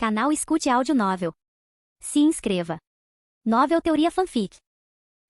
Canal Escute Áudio Novel. Se inscreva. Novel Teoria Fanfic.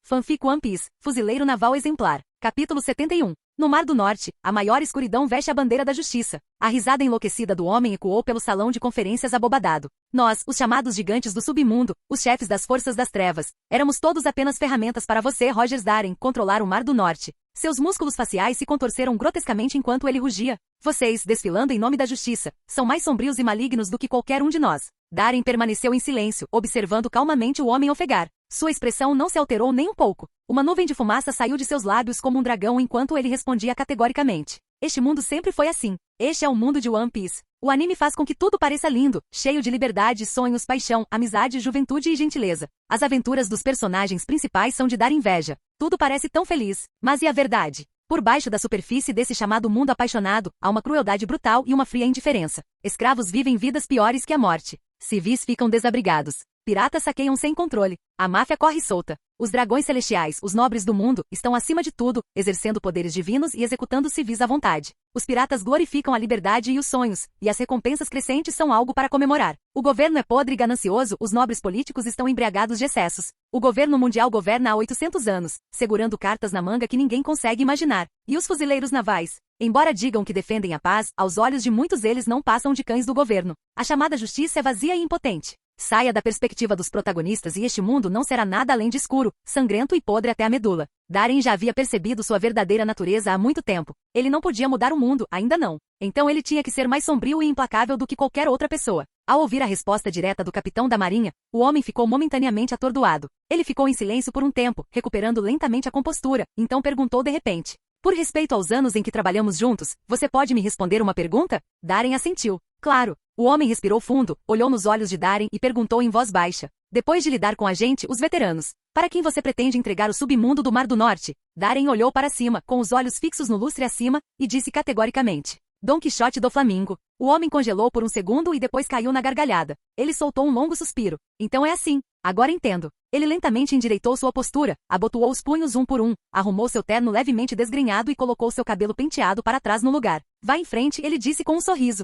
Fanfic One Piece, Fuzileiro Naval Exemplar. Capítulo 71. No Mar do Norte, a maior escuridão veste a bandeira da justiça. A risada enlouquecida do homem ecoou pelo salão de conferências abobadado. Nós, os chamados gigantes do submundo, os chefes das forças das trevas, éramos todos apenas ferramentas para você, Rogers Darren, controlar o Mar do Norte. Seus músculos faciais se contorceram grotescamente enquanto ele rugia. Vocês, desfilando em nome da justiça, são mais sombrios e malignos do que qualquer um de nós. Darren permaneceu em silêncio, observando calmamente o homem ofegar. Sua expressão não se alterou nem um pouco. Uma nuvem de fumaça saiu de seus lábios como um dragão enquanto ele respondia categoricamente. Este mundo sempre foi assim. Este é o mundo de One Piece. O anime faz com que tudo pareça lindo, cheio de liberdade, sonhos, paixão, amizade, juventude e gentileza. As aventuras dos personagens principais são de dar inveja. Tudo parece tão feliz. Mas e a verdade? Por baixo da superfície desse chamado mundo apaixonado, há uma crueldade brutal e uma fria indiferença. Escravos vivem vidas piores que a morte. Civis ficam desabrigados. Piratas saqueiam sem controle. A máfia corre solta. Os dragões celestiais, os nobres do mundo, estão acima de tudo, exercendo poderes divinos e executando civis à vontade. Os piratas glorificam a liberdade e os sonhos, e as recompensas crescentes são algo para comemorar. O governo é podre e ganancioso, os nobres políticos estão embriagados de excessos. O governo mundial governa há 800 anos, segurando cartas na manga que ninguém consegue imaginar. E os fuzileiros navais? Embora digam que defendem a paz, aos olhos de muitos eles não passam de cães do governo. A chamada justiça é vazia e impotente. Saia da perspectiva dos protagonistas e este mundo não será nada além de escuro, sangrento e podre até a medula. Darren já havia percebido sua verdadeira natureza há muito tempo. Ele não podia mudar o mundo, ainda não. Então ele tinha que ser mais sombrio e implacável do que qualquer outra pessoa. Ao ouvir a resposta direta do capitão da marinha, o homem ficou momentaneamente atordoado. Ele ficou em silêncio por um tempo, recuperando lentamente a compostura, então perguntou de repente. Por respeito aos anos em que trabalhamos juntos, você pode me responder uma pergunta? Darren assentiu. Claro. O homem respirou fundo, olhou nos olhos de Darren e perguntou em voz baixa. Depois de lidar com a gente, os veteranos, para quem você pretende entregar o submundo do Mar do Norte? Darren olhou para cima, com os olhos fixos no lustre acima, e disse categoricamente. Dom Quixote do Flamingo. O homem congelou por um segundo e depois caiu na gargalhada. Ele soltou um longo suspiro. Então é assim. Agora entendo. Ele lentamente endireitou sua postura, abotoou os punhos um por um, arrumou seu terno levemente desgrenhado e colocou seu cabelo penteado para trás no lugar. Vá em frente, ele disse com um sorriso.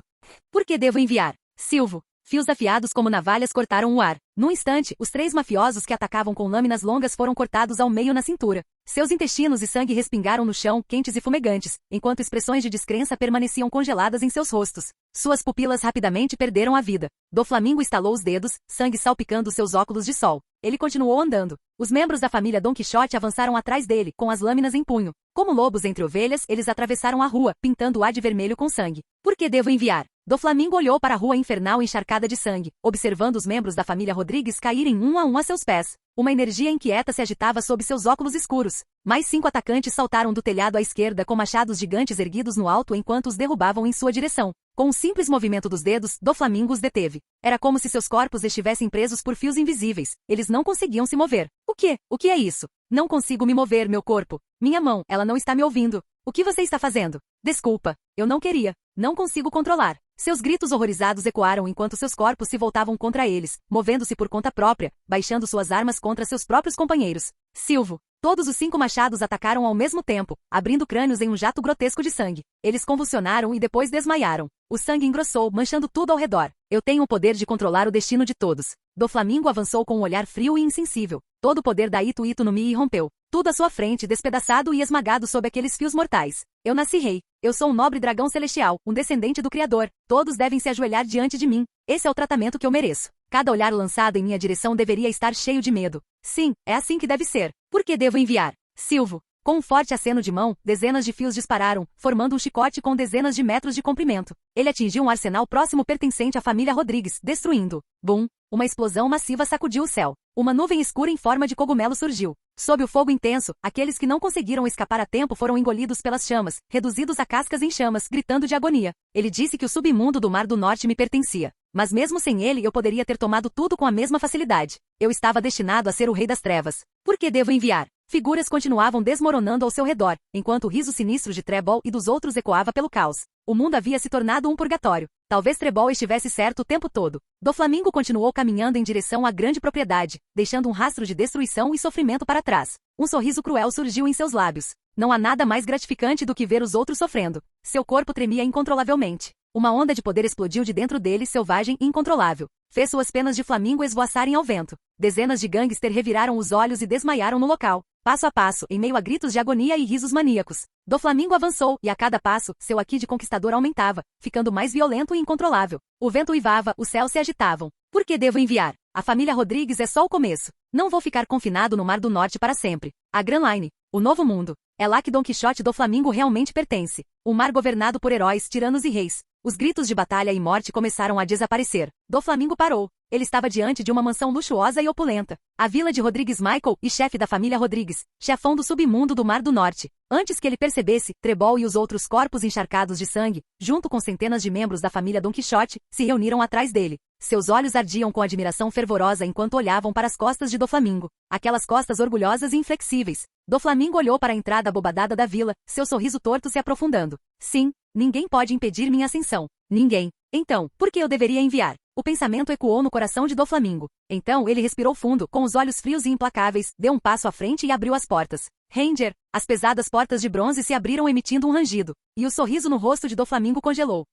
Por que devo enviar? Silvo. Fios afiados como navalhas cortaram o ar. Num instante, os 3 mafiosos que atacavam com lâminas longas foram cortados ao meio na cintura. Seus intestinos e sangue respingaram no chão, quentes e fumegantes, enquanto expressões de descrença permaneciam congeladas em seus rostos. Suas pupilas rapidamente perderam a vida. Do Flamingo estalou os dedos, sangue salpicando seus óculos de sol. Ele continuou andando. Os membros da família Dom Quixote avançaram atrás dele, com as lâminas em punho. Como lobos entre ovelhas, eles atravessaram a rua, pintando-a de vermelho com sangue. Por que devo enviar? Do Flamingo olhou para a rua infernal encharcada de sangue, observando os membros da família Rodrigues caírem um a seus pés. Uma energia inquieta se agitava sob seus óculos escuros. Mais 5 atacantes saltaram do telhado à esquerda com machados gigantes erguidos no alto enquanto os derrubavam em sua direção. Com um simples movimento dos dedos, Do Flamingo os deteve. Era como se seus corpos estivessem presos por fios invisíveis. Eles não conseguiam se mover. O quê? O que é isso? Não consigo me mover, meu corpo. Minha mão, ela não está me ouvindo. O que você está fazendo? Desculpa. Eu não queria. Não consigo controlar. Seus gritos horrorizados ecoaram enquanto seus corpos se voltavam contra eles, movendo-se por conta própria, baixando suas armas contra seus próprios companheiros. Silvo. Todos os 5 machados atacaram ao mesmo tempo, abrindo crânios em um jato grotesco de sangue. Eles convulsionaram e depois desmaiaram. O sangue engrossou, manchando tudo ao redor. Eu tenho o poder de controlar o destino de todos. Do Flamingo avançou com um olhar frio e insensível. Todo o poder da Ito Ito no Mi irrompeu. Tudo à sua frente, despedaçado e esmagado sob aqueles fios mortais. Eu nasci rei. Eu sou um nobre dragão celestial, um descendente do Criador. Todos devem se ajoelhar diante de mim. Esse é o tratamento que eu mereço. Cada olhar lançado em minha direção deveria estar cheio de medo. Sim, é assim que deve ser. Por que devo enviar? Silvo. Com um forte aceno de mão, dezenas de fios dispararam, formando um chicote com dezenas de metros de comprimento. Ele atingiu um arsenal próximo pertencente à família Rodrigues, destruindo. Bum! Uma explosão massiva sacudiu o céu. Uma nuvem escura em forma de cogumelo surgiu. Sob o fogo intenso, aqueles que não conseguiram escapar a tempo foram engolidos pelas chamas, reduzidos a cascas em chamas, gritando de agonia. Ele disse que o submundo do Mar do Norte me pertencia. Mas mesmo sem ele eu poderia ter tomado tudo com a mesma facilidade. Eu estava destinado a ser o rei das trevas. Por que devo enviar? Figuras continuavam desmoronando ao seu redor, enquanto o riso sinistro de Trebol e dos outros ecoava pelo caos. O mundo havia se tornado um purgatório. Talvez Trebol estivesse certo o tempo todo. Do Flamingo continuou caminhando em direção à grande propriedade, deixando um rastro de destruição e sofrimento para trás. Um sorriso cruel surgiu em seus lábios. Não há nada mais gratificante do que ver os outros sofrendo. Seu corpo tremia incontrolavelmente. Uma onda de poder explodiu de dentro dele, selvagem e incontrolável. fez suas penas de flamingo esvoaçarem ao vento. Dezenas de gangster reviraram os olhos e desmaiaram no local. Passo a passo, em meio a gritos de agonia e risos maníacos. Doflamingo avançou, e a cada passo, seu aqui de conquistador aumentava, ficando mais violento e incontrolável. O vento uivava, os céus se agitavam. Por que devo enviar? A família Rodrigues é só o começo. Não vou ficar confinado no Mar do Norte para sempre. A Grand Line, o novo mundo. É lá que Don Quixote do Flamingo realmente pertence. Um mar governado por heróis, tiranos e reis. Os gritos de batalha e morte começaram a desaparecer. Doflamingo parou. Ele estava diante de uma mansão luxuosa e opulenta. A vila de Rodrigues Michael e chefe da família Rodrigues, chefão do submundo do Mar do Norte. Antes que ele percebesse, Trebol e os outros corpos encharcados de sangue, junto com centenas de membros da família Don Quixote, se reuniram atrás dele. Seus olhos ardiam com admiração fervorosa enquanto olhavam para as costas de Doflamingo. Aquelas costas orgulhosas e inflexíveis. Doflamingo olhou para a entrada abobadada da vila, seu sorriso torto se aprofundando. Sim, ninguém pode impedir minha ascensão. Ninguém. Então, por que eu deveria enviar? O pensamento ecoou no coração de Doflamingo. Então ele respirou fundo, com os olhos frios e implacáveis, deu um passo à frente e abriu as portas. Ranger! As pesadas portas de bronze se abriram emitindo um rangido. E o sorriso no rosto de Doflamingo congelou.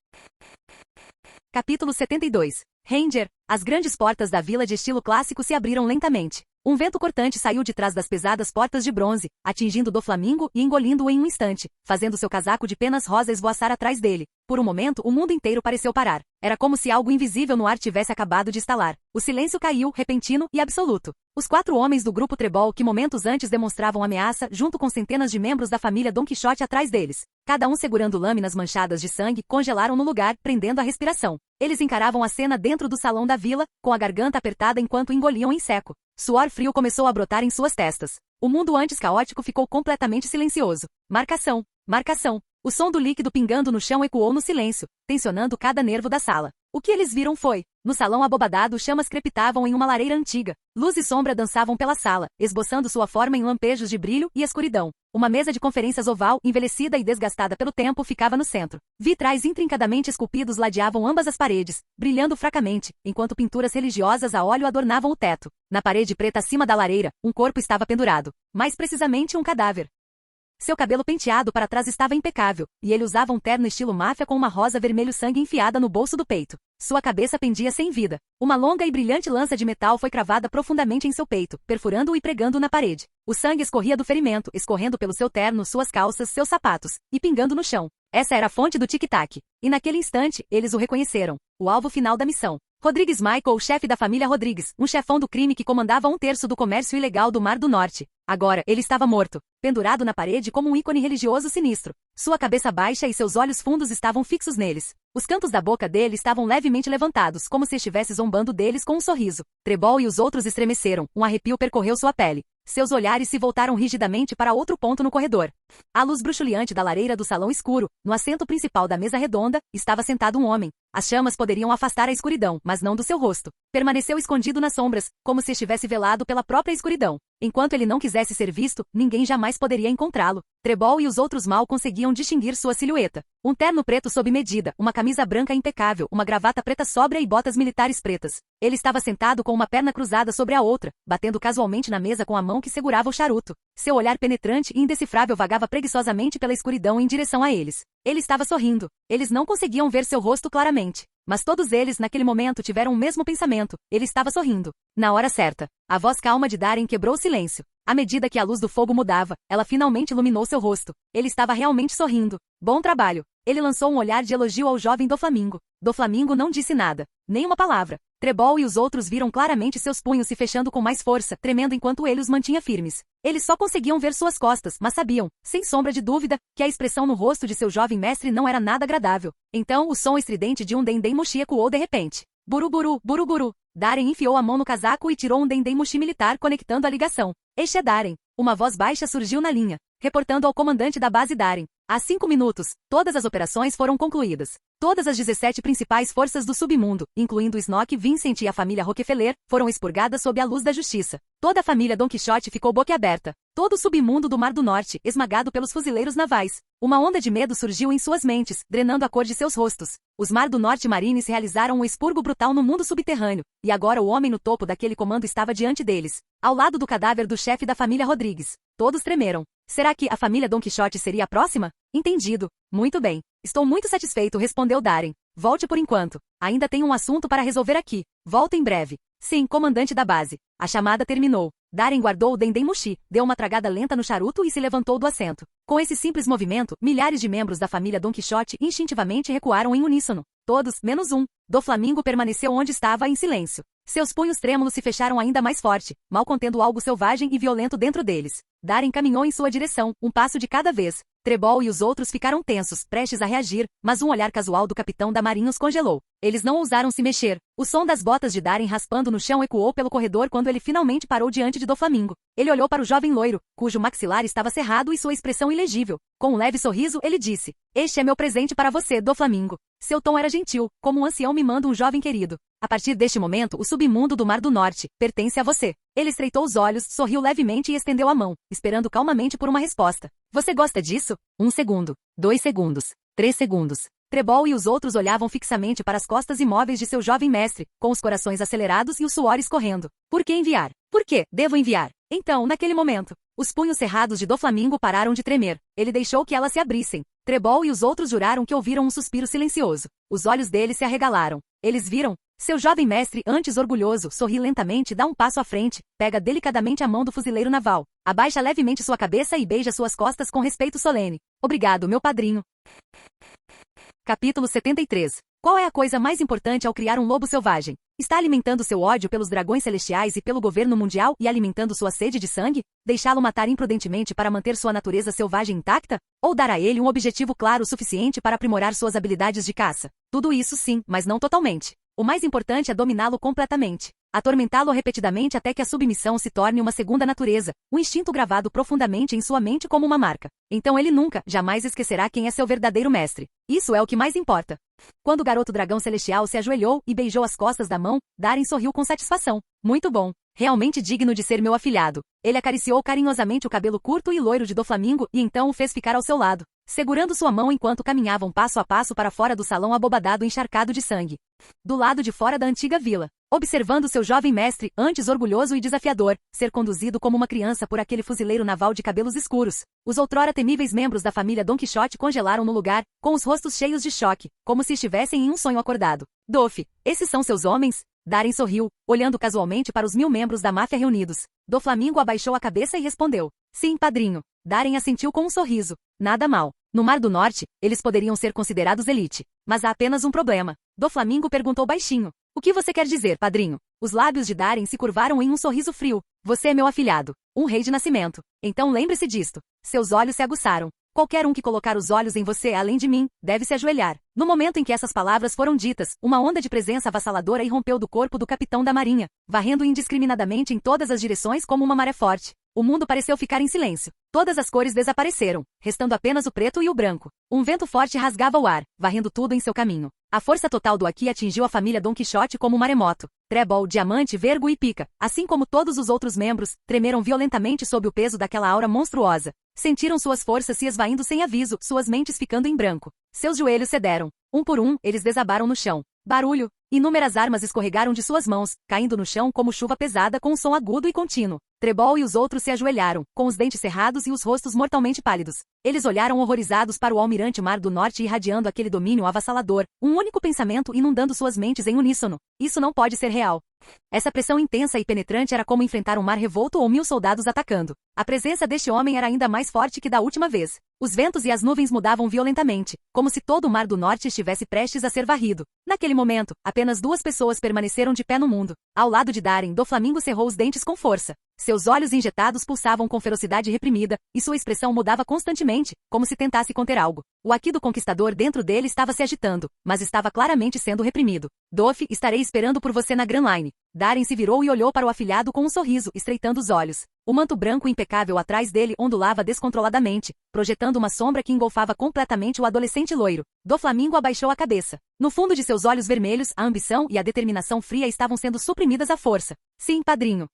Capítulo 72. Ranger! As grandes portas da vila de estilo clássico se abriram lentamente. Um vento cortante saiu de trás das pesadas portas de bronze, atingindo Doflamingo e engolindo-o em um instante, fazendo seu casaco de penas rosa esvoaçar atrás dele. Por um momento, o mundo inteiro pareceu parar. Era como se algo invisível no ar tivesse acabado de estalar. O silêncio caiu, repentino e absoluto. Os 4 homens do grupo Trebol que momentos antes demonstravam ameaça, junto com centenas de membros da família Don Quixote atrás deles, cada um segurando lâminas manchadas de sangue, congelaram no lugar, prendendo a respiração. Eles encaravam a cena dentro do salão da vila, com a garganta apertada enquanto engoliam em seco. Suor frio começou a brotar em suas testas. O mundo antes caótico ficou completamente silencioso. Marcação. Marcação. O som do líquido pingando no chão ecoou no silêncio, tensionando cada nervo da sala. O que eles viram foi, no salão abobadado, chamas crepitavam em uma lareira antiga. Luz e sombra dançavam pela sala, esboçando sua forma em lampejos de brilho e escuridão. Uma mesa de conferências oval, envelhecida e desgastada pelo tempo, ficava no centro. Vitrais intrincadamente esculpidos ladeavam ambas as paredes, brilhando fracamente, enquanto pinturas religiosas a óleo adornavam o teto. Na parede preta acima da lareira, um corpo estava pendurado. Mais precisamente, um cadáver. Seu cabelo penteado para trás estava impecável, e ele usava um terno estilo máfia com uma rosa vermelho sangue enfiada no bolso do peito. Sua cabeça pendia sem vida. Uma longa e brilhante lança de metal foi cravada profundamente em seu peito, perfurando-o e pregando-o na parede. O sangue escorria do ferimento, escorrendo pelo seu terno, suas calças, seus sapatos, e pingando no chão. Essa era a fonte do tic-tac. E naquele instante, eles o reconheceram. O alvo final da missão. Rodrigues Michael, chefe da família Rodrigues, um chefão do crime que comandava 1/3 do comércio ilegal do Mar do Norte. Agora, ele estava morto, pendurado na parede como um ícone religioso sinistro. Sua cabeça baixa e seus olhos fundos estavam fixos neles. Os cantos da boca dele estavam levemente levantados, como se estivesse zombando deles com um sorriso. Trebol e os outros estremeceram, um arrepio percorreu sua pele. Seus olhares se voltaram rigidamente para outro ponto no corredor. À luz bruxuleante da lareira do salão escuro, no assento principal da mesa redonda, estava sentado um homem. As chamas poderiam afastar a escuridão, mas não do seu rosto. Permaneceu escondido nas sombras, como se estivesse velado pela própria escuridão. Enquanto ele não quisesse ser visto, ninguém jamais poderia encontrá-lo. Trebol e os outros mal conseguiam distinguir sua silhueta. Um terno preto sob medida, uma camisa branca impecável, uma gravata preta sóbria e botas militares pretas. Ele estava sentado com uma perna cruzada sobre a outra, batendo casualmente na mesa com a mão que segurava o charuto. Seu olhar penetrante e indecifrável vagava preguiçosamente pela escuridão em direção a eles. Ele estava sorrindo. Eles não conseguiam ver seu rosto claramente. Mas todos eles, naquele momento, tiveram o mesmo pensamento. Ele estava sorrindo. Na hora certa, a voz calma de Darren quebrou o silêncio. À medida que a luz do fogo mudava, ela finalmente iluminou seu rosto. Ele estava realmente sorrindo. Bom trabalho. Ele lançou um olhar de elogio ao jovem Doflamingo. Doflamingo não disse nada. Nem uma palavra. Trebol e os outros viram claramente seus punhos se fechando com mais força, tremendo enquanto ele os mantinha firmes. Eles só conseguiam ver suas costas, mas sabiam, sem sombra de dúvida, que a expressão no rosto de seu jovem mestre não era nada agradável. Então o som estridente de um dendém mushi ecoou de repente. Buruburu, buruburu. Darren enfiou a mão no casaco e tirou um dendém mushi militar conectando a ligação. Este é Darren. Uma voz baixa surgiu na linha, reportando ao comandante da base Darren. Há 5 minutos, todas as operações foram concluídas. Todas as 17 principais forças do submundo, incluindo Snoke, Vincent e a família Rockefeller, foram expurgadas sob a luz da justiça. Toda a família Don Quixote ficou boquiaberta. Todo o submundo do Mar do Norte, esmagado pelos fuzileiros navais. Uma onda de medo surgiu em suas mentes, drenando a cor de seus rostos. Os Mar do Norte Marines realizaram um expurgo brutal no mundo subterrâneo, e agora o homem no topo daquele comando estava diante deles, ao lado do cadáver do chefe da família Rodrigues. Todos tremeram. Será que a família Don Quixote seria a próxima? Entendido. Muito bem. Estou muito satisfeito, respondeu Darren. Volte por enquanto. Ainda tenho um assunto para resolver aqui. Volto em breve. Sim, comandante da base. A chamada terminou. Darren guardou o Dendemushi, deu uma tragada lenta no charuto e se levantou do assento. Com esse simples movimento, milhares de membros da família Don Quixote instintivamente recuaram em uníssono. Todos, menos um. Doflamingo permaneceu onde estava em silêncio. Seus punhos trêmulos se fecharam ainda mais forte, mal contendo algo selvagem e violento dentro deles. Darren caminhou em sua direção, um passo de cada vez. Trebol e os outros ficaram tensos, prestes a reagir, mas um olhar casual do capitão da marinha os congelou. Eles não ousaram se mexer. O som das botas de Darren raspando no chão ecoou pelo corredor quando ele finalmente parou diante de Doflamingo. Ele olhou para o jovem loiro, cujo maxilar estava cerrado e sua expressão ilegível. Com um leve sorriso, ele disse: "Este é meu presente para você, Doflamingo." Seu tom era gentil, como um ancião mimando um jovem querido. A partir deste momento, o submundo do Mar do Norte pertence a você. Ele estreitou os olhos, sorriu levemente e estendeu a mão, esperando calmamente por uma resposta. Você gosta disso? 1 segundo. 2 segundos. 3 segundos. Trebol e os outros olhavam fixamente para as costas imóveis de seu jovem mestre, com os corações acelerados e os suores correndo. Por que enviar? Por que devo enviar? Então, naquele momento, os punhos cerrados de Doflamingo pararam de tremer. Ele deixou que elas se abrissem. Trebol e os outros juraram que ouviram um suspiro silencioso. Os olhos deles se arregalaram. Eles viram. Seu jovem mestre, antes orgulhoso, sorri lentamente e dá um passo à frente, pega delicadamente a mão do fuzileiro naval, abaixa levemente sua cabeça e beija suas costas com respeito solene. Obrigado, meu padrinho. Capítulo 73. Qual é a coisa mais importante ao criar um lobo selvagem? Está alimentando seu ódio pelos dragões celestiais e pelo governo mundial e alimentando sua sede de sangue? Deixá-lo matar imprudentemente para manter sua natureza selvagem intacta? Ou dar a ele um objetivo claro o suficiente para aprimorar suas habilidades de caça? Tudo isso sim, mas não totalmente. O mais importante é dominá-lo completamente. Atormentá-lo repetidamente até que a submissão se torne uma segunda natureza, um instinto gravado profundamente em sua mente como uma marca. Então ele nunca, jamais esquecerá quem é seu verdadeiro mestre. Isso é o que mais importa. Quando o garoto dragão celestial se ajoelhou e beijou as costas da mão, Darren sorriu com satisfação. Muito bom. Realmente digno de ser meu afilhado. Ele acariciou carinhosamente o cabelo curto e loiro de Doflamingo e então o fez ficar ao seu lado, segurando sua mão enquanto caminhavam passo a passo para fora do salão abobadado encharcado de sangue. Do lado de fora da antiga vila, observando seu jovem mestre, antes orgulhoso e desafiador, ser conduzido como uma criança por aquele fuzileiro naval de cabelos escuros. Os outrora temíveis membros da família Don Quixote congelaram no lugar, com os rostos cheios de choque, como se estivessem em um sonho acordado. Dof, esses são seus homens? Darren sorriu, olhando casualmente para os 1000 membros da máfia reunidos. Doflamingo abaixou a cabeça e respondeu: "Sim, padrinho." Darren assentiu com um sorriso. Nada mal. No Mar do Norte, eles poderiam ser considerados elite. Mas há apenas um problema. Doflamingo perguntou baixinho: "O que você quer dizer, padrinho?" Os lábios de Darren se curvaram em um sorriso frio. "Você é meu afilhado. Um rei de nascimento. Então lembre-se disto." Seus olhos se aguçaram. "Qualquer um que colocar os olhos em você além de mim, deve se ajoelhar." No momento em que essas palavras foram ditas, uma onda de presença avassaladora irrompeu do corpo do capitão da marinha, varrendo indiscriminadamente em todas as direções como uma maré forte. O mundo pareceu ficar em silêncio. Todas as cores desapareceram, restando apenas o preto e o branco. Um vento forte rasgava o ar, varrendo tudo em seu caminho. A força total do Aqui atingiu a família Don Quixote como um maremoto. Trebol, Diamante, Vergo e Pica, assim como todos os outros membros, tremeram violentamente sob o peso daquela aura monstruosa. Sentiram suas forças se esvaindo sem aviso, suas mentes ficando em branco. Seus joelhos cederam. Um por um, eles desabaram no chão. Barulho. Inúmeras armas escorregaram de suas mãos, caindo no chão como chuva pesada com um som agudo e contínuo. Trebol e os outros se ajoelharam, com os dentes cerrados e os rostos mortalmente pálidos. Eles olharam horrorizados para o almirante Mar do Norte irradiando aquele domínio avassalador, um único pensamento inundando suas mentes em uníssono. Isso não pode ser real. Essa pressão intensa e penetrante era como enfrentar um mar revolto ou 1000 soldados atacando. A presença deste homem era ainda mais forte que da última vez. Os ventos e as nuvens mudavam violentamente, como se todo o Mar do Norte estivesse prestes a ser varrido. Naquele momento, apenas 2 pessoas permaneceram de pé no mundo. Ao lado de Darren, Doflamingo cerrou os dentes com força. Seus olhos injetados pulsavam com ferocidade reprimida, e sua expressão mudava constantemente, como se tentasse conter algo. O Aqui do Conquistador dentro dele estava se agitando, mas estava claramente sendo reprimido. "Dof, estarei esperando por você na Grand Line." Darren se virou e olhou para o afilhado com um sorriso, estreitando os olhos. O manto branco impecável atrás dele ondulava descontroladamente, projetando uma sombra que engolfava completamente o adolescente loiro. Doflamingo abaixou a cabeça. No fundo de seus olhos vermelhos, a ambição e a determinação fria estavam sendo suprimidas à força. "Sim, padrinho."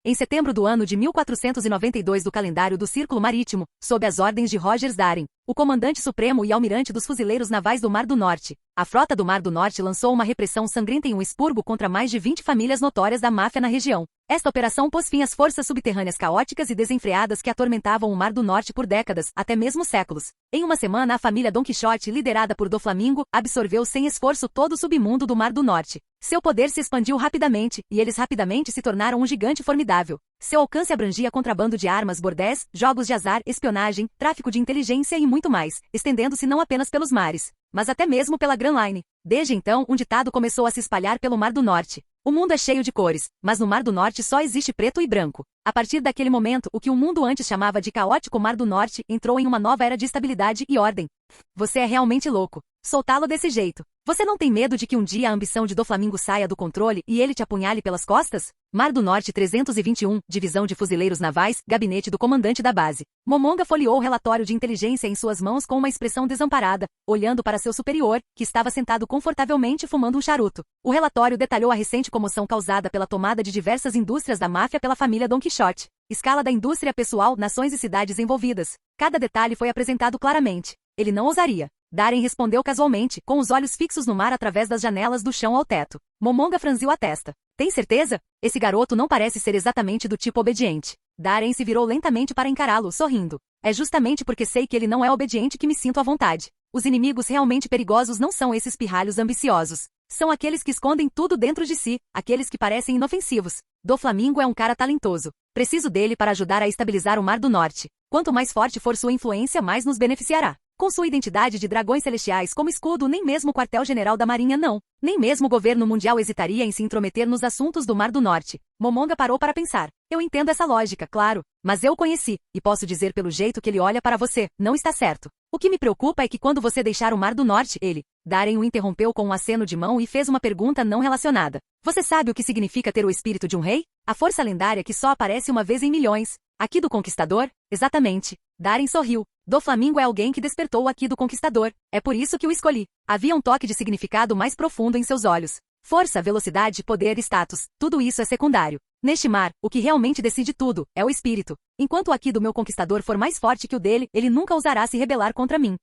Em setembro do ano de 1492 do calendário do Círculo Marítimo, sob as ordens de Rogers Darren, o comandante supremo e almirante dos fuzileiros navais do Mar do Norte. A frota do Mar do Norte lançou uma repressão sangrenta em um expurgo contra mais de 20 famílias notórias da máfia na região. Esta operação pôs fim às forças subterrâneas caóticas e desenfreadas que atormentavam o Mar do Norte por décadas, até mesmo séculos. Em uma semana, a família Don Quixote, liderada por Doflamingo, absorveu sem esforço todo o submundo do Mar do Norte. Seu poder se expandiu rapidamente, e eles rapidamente se tornaram um gigante formidável. Seu alcance abrangia contrabando de armas, bordéis, jogos de azar, espionagem, tráfico de inteligência e muito mais, estendendo-se não apenas pelos mares, mas até mesmo pela Grand Line. Desde então, um ditado começou a se espalhar pelo Mar do Norte. O mundo é cheio de cores, mas no Mar do Norte só existe preto e branco. A partir daquele momento, o que o mundo antes chamava de caótico Mar do Norte entrou em uma nova era de estabilidade e ordem. Você é realmente louco. Soltá-lo desse jeito. Você não tem medo de que um dia a ambição de Doflamingo saia do controle e ele te apunhale pelas costas? Mar do Norte 321, Divisão de Fuzileiros Navais, Gabinete do Comandante da Base. Momonga folheou o relatório de inteligência em suas mãos com uma expressão desamparada, olhando para seu superior, que estava sentado confortavelmente fumando um charuto. O relatório detalhou a recente comoção causada pela tomada de diversas indústrias da máfia pela família Don Quixote. Escala da indústria pessoal, nações e cidades envolvidas. Cada detalhe foi apresentado claramente. Ele não ousaria. Darren respondeu casualmente, com os olhos fixos no mar através das janelas do chão ao teto. Momonga franziu a testa. Tem certeza? Esse garoto não parece ser exatamente do tipo obediente. Darren se virou lentamente para encará-lo, sorrindo. É justamente porque sei que ele não é obediente que me sinto à vontade. Os inimigos realmente perigosos não são esses pirralhos ambiciosos. São aqueles que escondem tudo dentro de si, aqueles que parecem inofensivos. Doflamingo é um cara talentoso. Preciso dele para ajudar a estabilizar o Mar do Norte. Quanto mais forte for sua influência, mais nos beneficiará. Com sua identidade de dragões celestiais como escudo, nem mesmo o quartel-general da Marinha não. Nem mesmo o governo mundial hesitaria em se intrometer nos assuntos do Mar do Norte. Momonga parou para pensar. Eu entendo essa lógica, claro. Mas eu o conheci, e posso dizer pelo jeito que ele olha para você, não está certo. O que me preocupa é que quando você deixar o Mar do Norte, ele... Darren o interrompeu com um aceno de mão e fez uma pergunta não relacionada. Você sabe o que significa ter o espírito de um rei? A força lendária que só aparece uma vez em milhões. Aqui do Conquistador? Exatamente. Darren sorriu. Doflamingo é alguém que despertou o Aqui do Conquistador. É por isso que o escolhi. Havia um toque de significado mais profundo em seus olhos. Força, velocidade, poder e status. Tudo isso é secundário. Neste mar, o que realmente decide tudo é o espírito. Enquanto o Aqui do meu Conquistador for mais forte que o dele, ele nunca ousará se rebelar contra mim.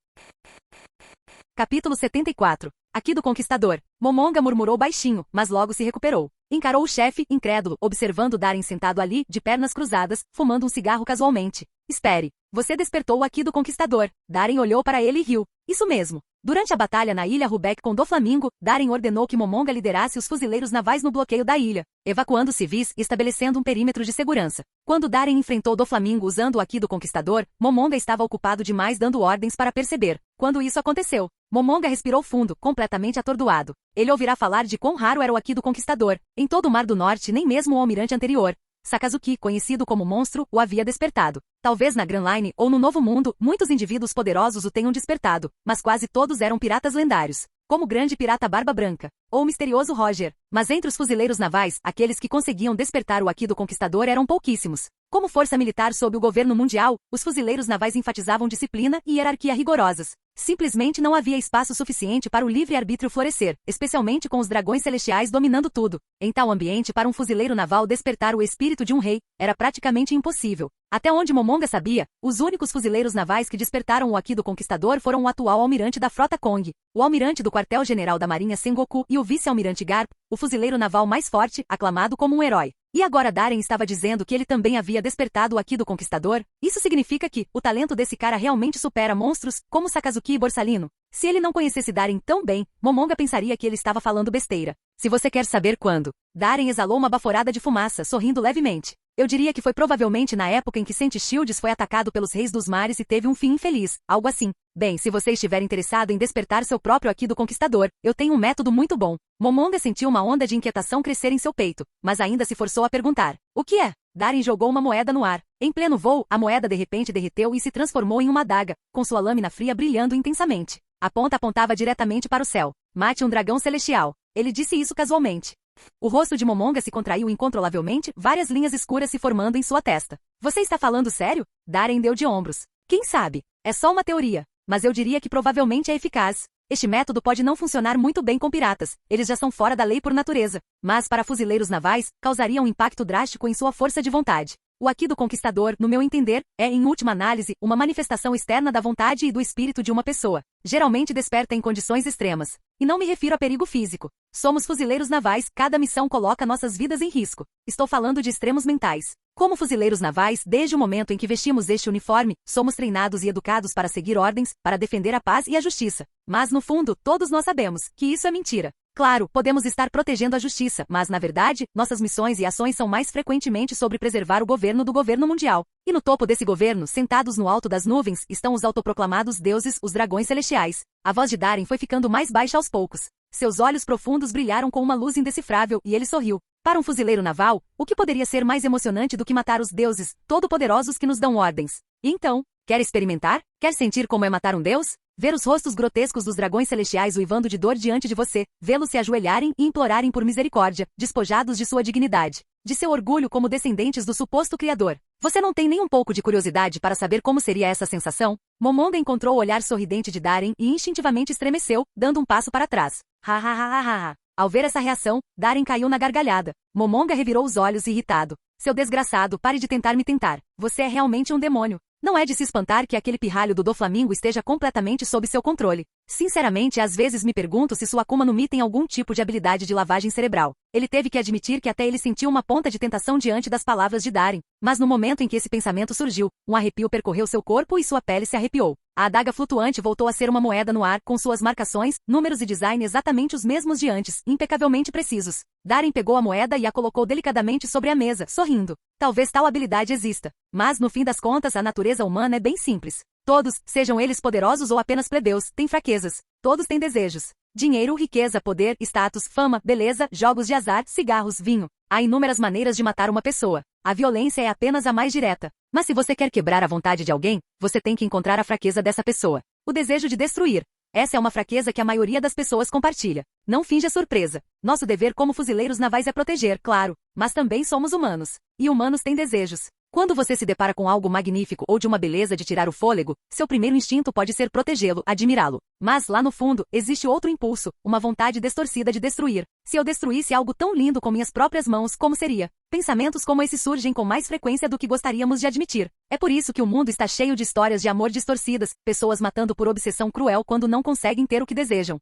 Capítulo 74. Aqui do Conquistador. Momonga murmurou baixinho, mas logo se recuperou. Encarou o chefe, incrédulo, observando Darren sentado ali, de pernas cruzadas, fumando um cigarro casualmente. Espere. Você despertou o Aqui do Conquistador. Darren olhou para ele e riu. Isso mesmo. Durante a batalha na ilha Rubec com Doflamingo, Darren ordenou que Momonga liderasse os fuzileiros navais no bloqueio da ilha, evacuando civis e estabelecendo um perímetro de segurança. Quando Darren enfrentou Doflamingo usando o Aqui do Conquistador, Momonga estava ocupado demais dando ordens para perceber. Quando isso aconteceu, Momonga respirou fundo, completamente atordoado. Ele ouvirá falar de quão raro era o Aqui do Conquistador. Em todo o Mar do Norte, nem mesmo o almirante anterior, Sakazuki, conhecido como Monstro, o havia despertado. Talvez na Grand Line ou no Novo Mundo, muitos indivíduos poderosos o tenham despertado, mas quase todos eram piratas lendários, como o grande pirata Barba Branca, ou o misterioso Roger. Mas entre os fuzileiros navais, aqueles que conseguiam despertar o Aqui do Conquistador eram pouquíssimos. Como força militar sob o governo mundial, os fuzileiros navais enfatizavam disciplina e hierarquia rigorosas. Simplesmente não havia espaço suficiente para o livre-arbítrio florescer, especialmente com os dragões celestiais dominando tudo. Em tal ambiente, para um fuzileiro naval despertar o espírito de um rei, era praticamente impossível. Até onde Momonga sabia, os únicos fuzileiros navais que despertaram o Aqui do Conquistador foram o atual almirante da frota Kong, o almirante do quartel-general da Marinha Sengoku e o vice-almirante Garp, o fuzileiro naval mais forte, aclamado como um herói. E agora Darren estava dizendo que ele também havia despertado o Aqui do Conquistador? Isso significa que o talento desse cara realmente supera monstros, como Sakazuki e Borsalino. Se ele não conhecesse Darren tão bem, Momonga pensaria que ele estava falando besteira. Se você quer saber quando, Darren exalou uma baforada de fumaça, sorrindo levemente. Eu diria que foi provavelmente na época em que Saint Shields foi atacado pelos reis dos mares e teve um fim infeliz, algo assim. Bem, se você estiver interessado em despertar seu próprio Aqui do Conquistador, eu tenho um método muito bom. Momonga sentiu uma onda de inquietação crescer em seu peito, mas ainda se forçou a perguntar. O que é? Darren jogou uma moeda no ar. Em pleno voo, a moeda de repente derreteu e se transformou em uma adaga, com sua lâmina fria brilhando intensamente. A ponta apontava diretamente para o céu. Mate um dragão celestial. Ele disse isso casualmente. O rosto de Momonga se contraiu incontrolavelmente, várias linhas escuras se formando em sua testa. Você está falando sério? Darren deu de ombros. Quem sabe? É só uma teoria, mas eu diria que provavelmente é eficaz. Este método pode não funcionar muito bem com piratas, eles já são fora da lei por natureza, mas para fuzileiros navais, causaria um impacto drástico em sua força de vontade. O Aqui do Conquistador, no meu entender, é, em última análise, uma manifestação externa da vontade e do espírito de uma pessoa, geralmente desperta em condições extremas. E não me refiro a perigo físico. Somos fuzileiros navais, cada missão coloca nossas vidas em risco. Estou falando de extremos mentais. Como fuzileiros navais, desde o momento em que vestimos este uniforme, somos treinados e educados para seguir ordens, para defender a paz e a justiça. Mas, no fundo, todos nós sabemos que isso é mentira. Claro, podemos estar protegendo a justiça, mas, na verdade, nossas missões e ações são mais frequentemente sobre preservar o governo do governo mundial. E no topo desse governo, sentados no alto das nuvens, estão os autoproclamados deuses, os dragões celestiais. A voz de Darin foi ficando mais baixa aos poucos. Seus olhos profundos brilharam com uma luz indecifrável e ele sorriu. Para um fuzileiro naval, o que poderia ser mais emocionante do que matar os deuses, todo-poderosos que nos dão ordens? E então, quer experimentar? Quer sentir como é matar um deus? Ver os rostos grotescos dos dragões celestiais uivando de dor diante de você, vê-los se ajoelharem e implorarem por misericórdia, despojados de sua dignidade, de seu orgulho como descendentes do suposto Criador. Você não tem nem um pouco de curiosidade para saber como seria essa sensação? Momonga encontrou o olhar sorridente de Darin e instintivamente estremeceu, dando um passo para trás. Ha ha ha ha ha. Ao ver essa reação, Darin caiu na gargalhada. Momonga revirou os olhos irritado. Seu desgraçado, pare de tentar me tentar. Você é realmente um demônio. Não é de se espantar que aquele pirralho do Doflamingo esteja completamente sob seu controle. Sinceramente, às vezes me pergunto se sua Akuma no Mi tem algum tipo de habilidade de lavagem cerebral. Ele teve que admitir que até ele sentiu uma ponta de tentação diante das palavras de Darin. Mas no momento em que esse pensamento surgiu, um arrepio percorreu seu corpo e sua pele se arrepiou. A adaga flutuante voltou a ser uma moeda no ar, com suas marcações, números e design exatamente os mesmos de antes, impecavelmente precisos. Darin pegou a moeda e a colocou delicadamente sobre a mesa, sorrindo. Talvez tal habilidade exista. Mas, no fim das contas, a natureza humana é bem simples. Todos, sejam eles poderosos ou apenas plebeus, têm fraquezas. Todos têm desejos. Dinheiro, riqueza, poder, status, fama, beleza, jogos de azar, cigarros, vinho. Há inúmeras maneiras de matar uma pessoa. A violência é apenas a mais direta. Mas se você quer quebrar a vontade de alguém, você tem que encontrar a fraqueza dessa pessoa. O desejo de destruir. Essa é uma fraqueza que a maioria das pessoas compartilha. Não finja surpresa. Nosso dever como fuzileiros navais é proteger, claro. Mas também somos humanos. E humanos têm desejos. Quando você se depara com algo magnífico ou de uma beleza de tirar o fôlego, seu primeiro instinto pode ser protegê-lo, admirá-lo. Mas, lá no fundo, existe outro impulso, uma vontade distorcida de destruir. Se eu destruísse algo tão lindo com minhas próprias mãos, como seria? Pensamentos como esse surgem com mais frequência do que gostaríamos de admitir. É por isso que o mundo está cheio de histórias de amor distorcidas, pessoas matando por obsessão cruel quando não conseguem ter o que desejam.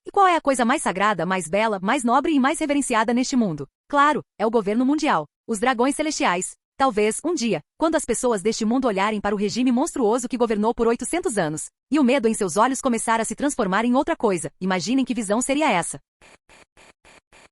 E qual é a coisa mais sagrada, mais bela, mais nobre e mais reverenciada neste mundo? Claro, é o governo mundial. Os dragões celestiais. Talvez, um dia, quando as pessoas deste mundo olharem para o regime monstruoso que governou por 800 anos, e o medo em seus olhos começar a se transformar em outra coisa, imaginem que visão seria essa.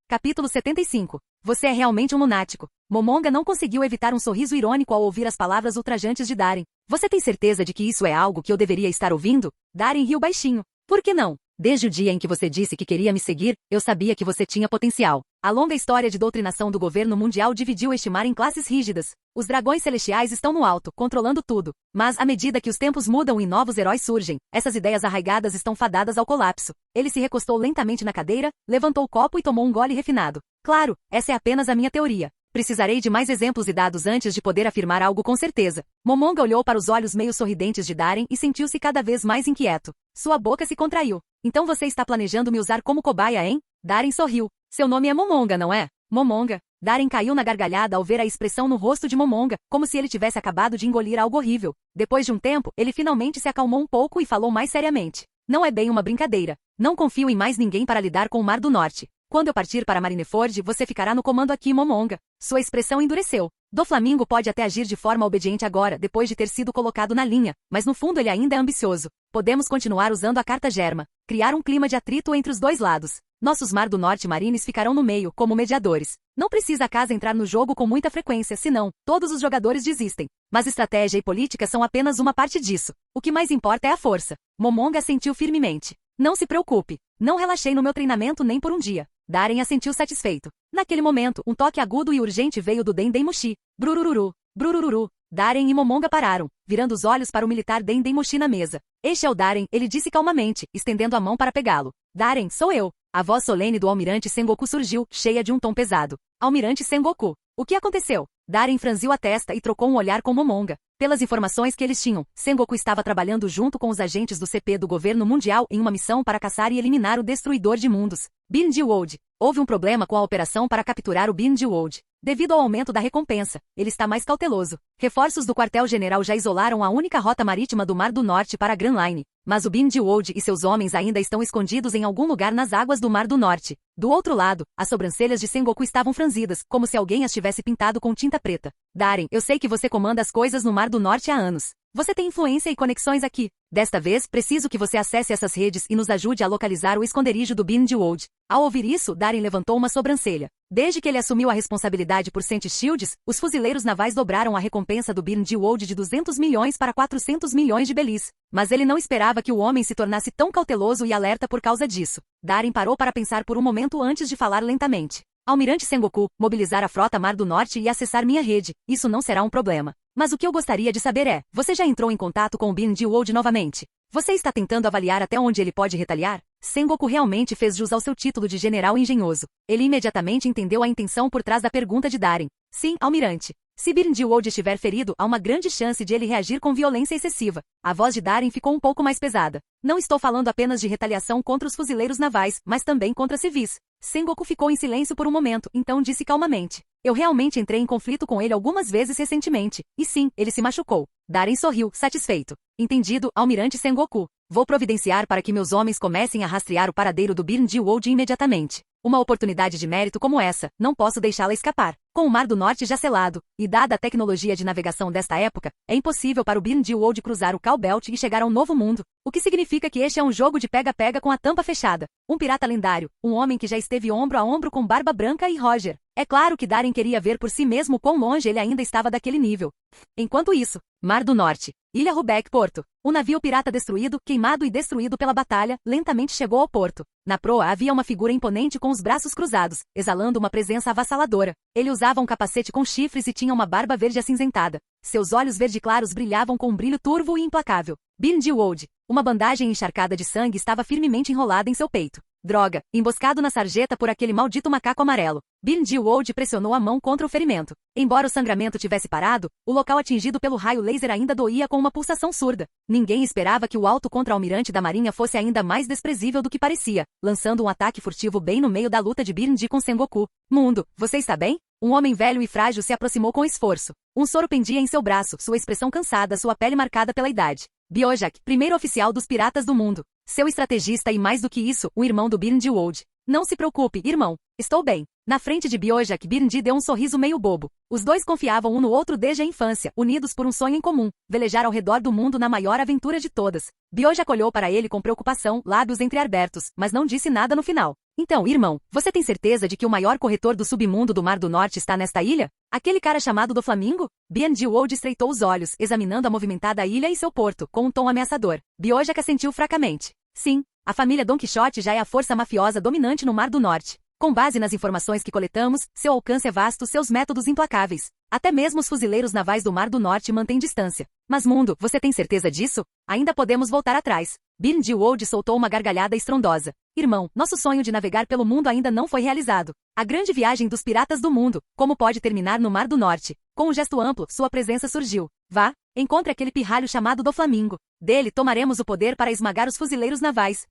Capítulo 75. Você é realmente um lunático. Momonga não conseguiu evitar um sorriso irônico ao ouvir as palavras ultrajantes de Darin. Você tem certeza de que isso é algo que eu deveria estar ouvindo? Darin riu baixinho. Por que não? Desde o dia em que você disse que queria me seguir, eu sabia que você tinha potencial. A longa história de doutrinação do governo mundial dividiu este mar em classes rígidas. Os dragões celestiais estão no alto, controlando tudo. Mas, à medida que os tempos mudam e novos heróis surgem, essas ideias arraigadas estão fadadas ao colapso. Ele se recostou lentamente na cadeira, levantou o copo e tomou um gole refinado. Claro, essa é apenas a minha teoria. Precisarei de mais exemplos e dados antes de poder afirmar algo com certeza. Momonga olhou para os olhos meio sorridentes de Darin e sentiu-se cada vez mais inquieto. Sua boca se contraiu. Então você está planejando me usar como cobaia, hein? Darin sorriu. Seu nome é Momonga, não é? Momonga. Darin caiu na gargalhada ao ver a expressão no rosto de Momonga, como se ele tivesse acabado de engolir algo horrível. Depois de um tempo, ele finalmente se acalmou um pouco e falou mais seriamente. Não é bem uma brincadeira. Não confio em mais ninguém para lidar com o Mar do Norte. Quando eu partir para Marineford, você ficará no comando aqui, Momonga. Sua expressão endureceu. Doflamingo pode até agir de forma obediente agora, depois de ter sido colocado na linha, mas no fundo ele ainda é ambicioso. Podemos continuar usando a carta germa, criar um clima de atrito entre os dois lados. Nossos Mar do Norte Marines ficarão no meio, como mediadores. Não precisa a casa entrar no jogo com muita frequência, senão, todos os jogadores desistem. Mas estratégia e política são apenas uma parte disso. O que mais importa é a força. Momonga assentiu firmemente. Não se preocupe. Não relaxei no meu treinamento nem por um dia. Darin assentiu satisfeito. Naquele momento, um toque agudo e urgente veio do Dendemushi. Brurururu. Brurururu. Darin e Momonga pararam, virando os olhos para o militar Dendemushi na mesa. Este é o Darin, ele disse calmamente, estendendo a mão para pegá-lo. Darin, sou eu. A voz solene do almirante Sengoku surgiu, cheia de um tom pesado. Almirante Sengoku. O que aconteceu? Darin franziu a testa e trocou um olhar com Momonga. Pelas informações que eles tinham, Sengoku estava trabalhando junto com os agentes do CP do governo mundial em uma missão para caçar e eliminar o Destruidor de Mundos, Bin Jiwold. Houve um problema com a operação para capturar o Bin Jiwold. Devido ao aumento da recompensa, ele está mais cauteloso. Reforços do quartel-general já isolaram a única rota marítima do Mar do Norte para a Grand Line, mas o Bindiwold e seus homens ainda estão escondidos em algum lugar nas águas do Mar do Norte. Do outro lado, as sobrancelhas de Sengoku estavam franzidas, como se alguém as tivesse pintado com tinta preta. Darren, eu sei que você comanda as coisas no Mar do Norte há anos. Você tem influência e conexões aqui. Desta vez, preciso que você acesse essas redes e nos ajude a localizar o esconderijo do Bindiwold. Ao ouvir isso, Darren levantou uma sobrancelha. Desde que ele assumiu a responsabilidade por Saint Shields, os fuzileiros navais dobraram a recompensa do Bindiwold de 200 milhões para 400 milhões de belis. Mas ele não esperava que o homem se tornasse tão cauteloso e alerta por causa disso. Darren parou para pensar por um momento antes de falar lentamente. Almirante Sengoku, mobilizar a frota Mar do Norte e acessar minha rede, isso não será um problema. Mas o que eu gostaria de saber é, você já entrou em contato com o Bindiwold novamente? Você está tentando avaliar até onde ele pode retaliar? Sengoku realmente fez jus ao seu título de general engenhoso. Ele imediatamente entendeu a intenção por trás da pergunta de Darren. Sim, almirante. Se Bindiwold estiver ferido, há uma grande chance de ele reagir com violência excessiva. A voz de Darren ficou um pouco mais pesada. Não estou falando apenas de retaliação contra os fuzileiros navais, mas também contra civis. Sengoku ficou em silêncio por um momento, então disse calmamente. Eu realmente entrei em conflito com ele algumas vezes recentemente. E sim, ele se machucou. Darren sorriu, satisfeito. Entendido, almirante Sengoku. Vou providenciar para que meus homens comecem a rastrear o paradeiro do Bindiwold imediatamente. Uma oportunidade de mérito como essa, não posso deixá-la escapar. Com o Mar do Norte já selado, e dada a tecnologia de navegação desta época, é impossível para o Bindiwold cruzar o Call Belt e chegar ao Novo Mundo, o que significa que este é um jogo de pega-pega com a tampa fechada. Um pirata lendário, um homem que já esteve ombro a ombro com Barba Branca e Roger. É claro que Darren queria ver por si mesmo quão longe ele ainda estava daquele nível. Enquanto isso, Mar do Norte, Ilha Rubeck Porto. O navio pirata destruído, queimado e destruído pela batalha, lentamente chegou ao porto. Na proa havia uma figura imponente com os braços cruzados, exalando uma presença avassaladora. Ele usava um capacete com chifres e tinha uma barba verde acinzentada. Seus olhos verde claros brilhavam com um brilho turvo e implacável. Bindiwold, uma bandagem encharcada de sangue estava firmemente enrolada em seu peito. Droga, emboscado na sarjeta por aquele maldito macaco amarelo. Bindiwold pressionou a mão contra o ferimento. Embora o sangramento tivesse parado, o local atingido pelo raio laser ainda doía com uma pulsação surda. Ninguém esperava que o alto contra-almirante da marinha fosse ainda mais desprezível do que parecia, lançando um ataque furtivo bem no meio da luta de Bindi com Sengoku. Mundo, você está bem? Um homem velho e frágil se aproximou com esforço. Um soro pendia em seu braço, sua expressão cansada, sua pele marcada pela idade. Biojak, primeiro oficial dos piratas do mundo. Seu estrategista e mais do que isso, o irmão do Bindiwold. Não se preocupe, irmão. Estou bem. Na frente de Biojak, Bindi deu um sorriso meio bobo. Os dois confiavam um no outro desde a infância, unidos por um sonho em comum, velejar ao redor do mundo na maior aventura de todas. Biojak olhou para ele com preocupação, lábios entreabertos, mas não disse nada no final. Então, irmão, você tem certeza de que o maior corretor do submundo do Mar do Norte está nesta ilha? Aquele cara chamado do Flamingo? Bindiwold estreitou os olhos, examinando a movimentada ilha e seu porto, com um tom ameaçador. Biojak assentiu fracamente. Sim, a família Don Quixote já é a força mafiosa dominante no Mar do Norte. Com base nas informações que coletamos, seu alcance é vasto, seus métodos implacáveis. Até mesmo os fuzileiros navais do Mar do Norte mantêm distância. Mas mundo, você tem certeza disso? Ainda podemos voltar atrás. Bindiwold soltou uma gargalhada estrondosa. Irmão, nosso sonho de navegar pelo mundo ainda não foi realizado. A grande viagem dos piratas do mundo, como pode terminar no Mar do Norte? Com um gesto amplo, sua presença surgiu. Vá, encontre aquele pirralho chamado do Flamingo. Dele tomaremos o poder para esmagar os fuzileiros navais.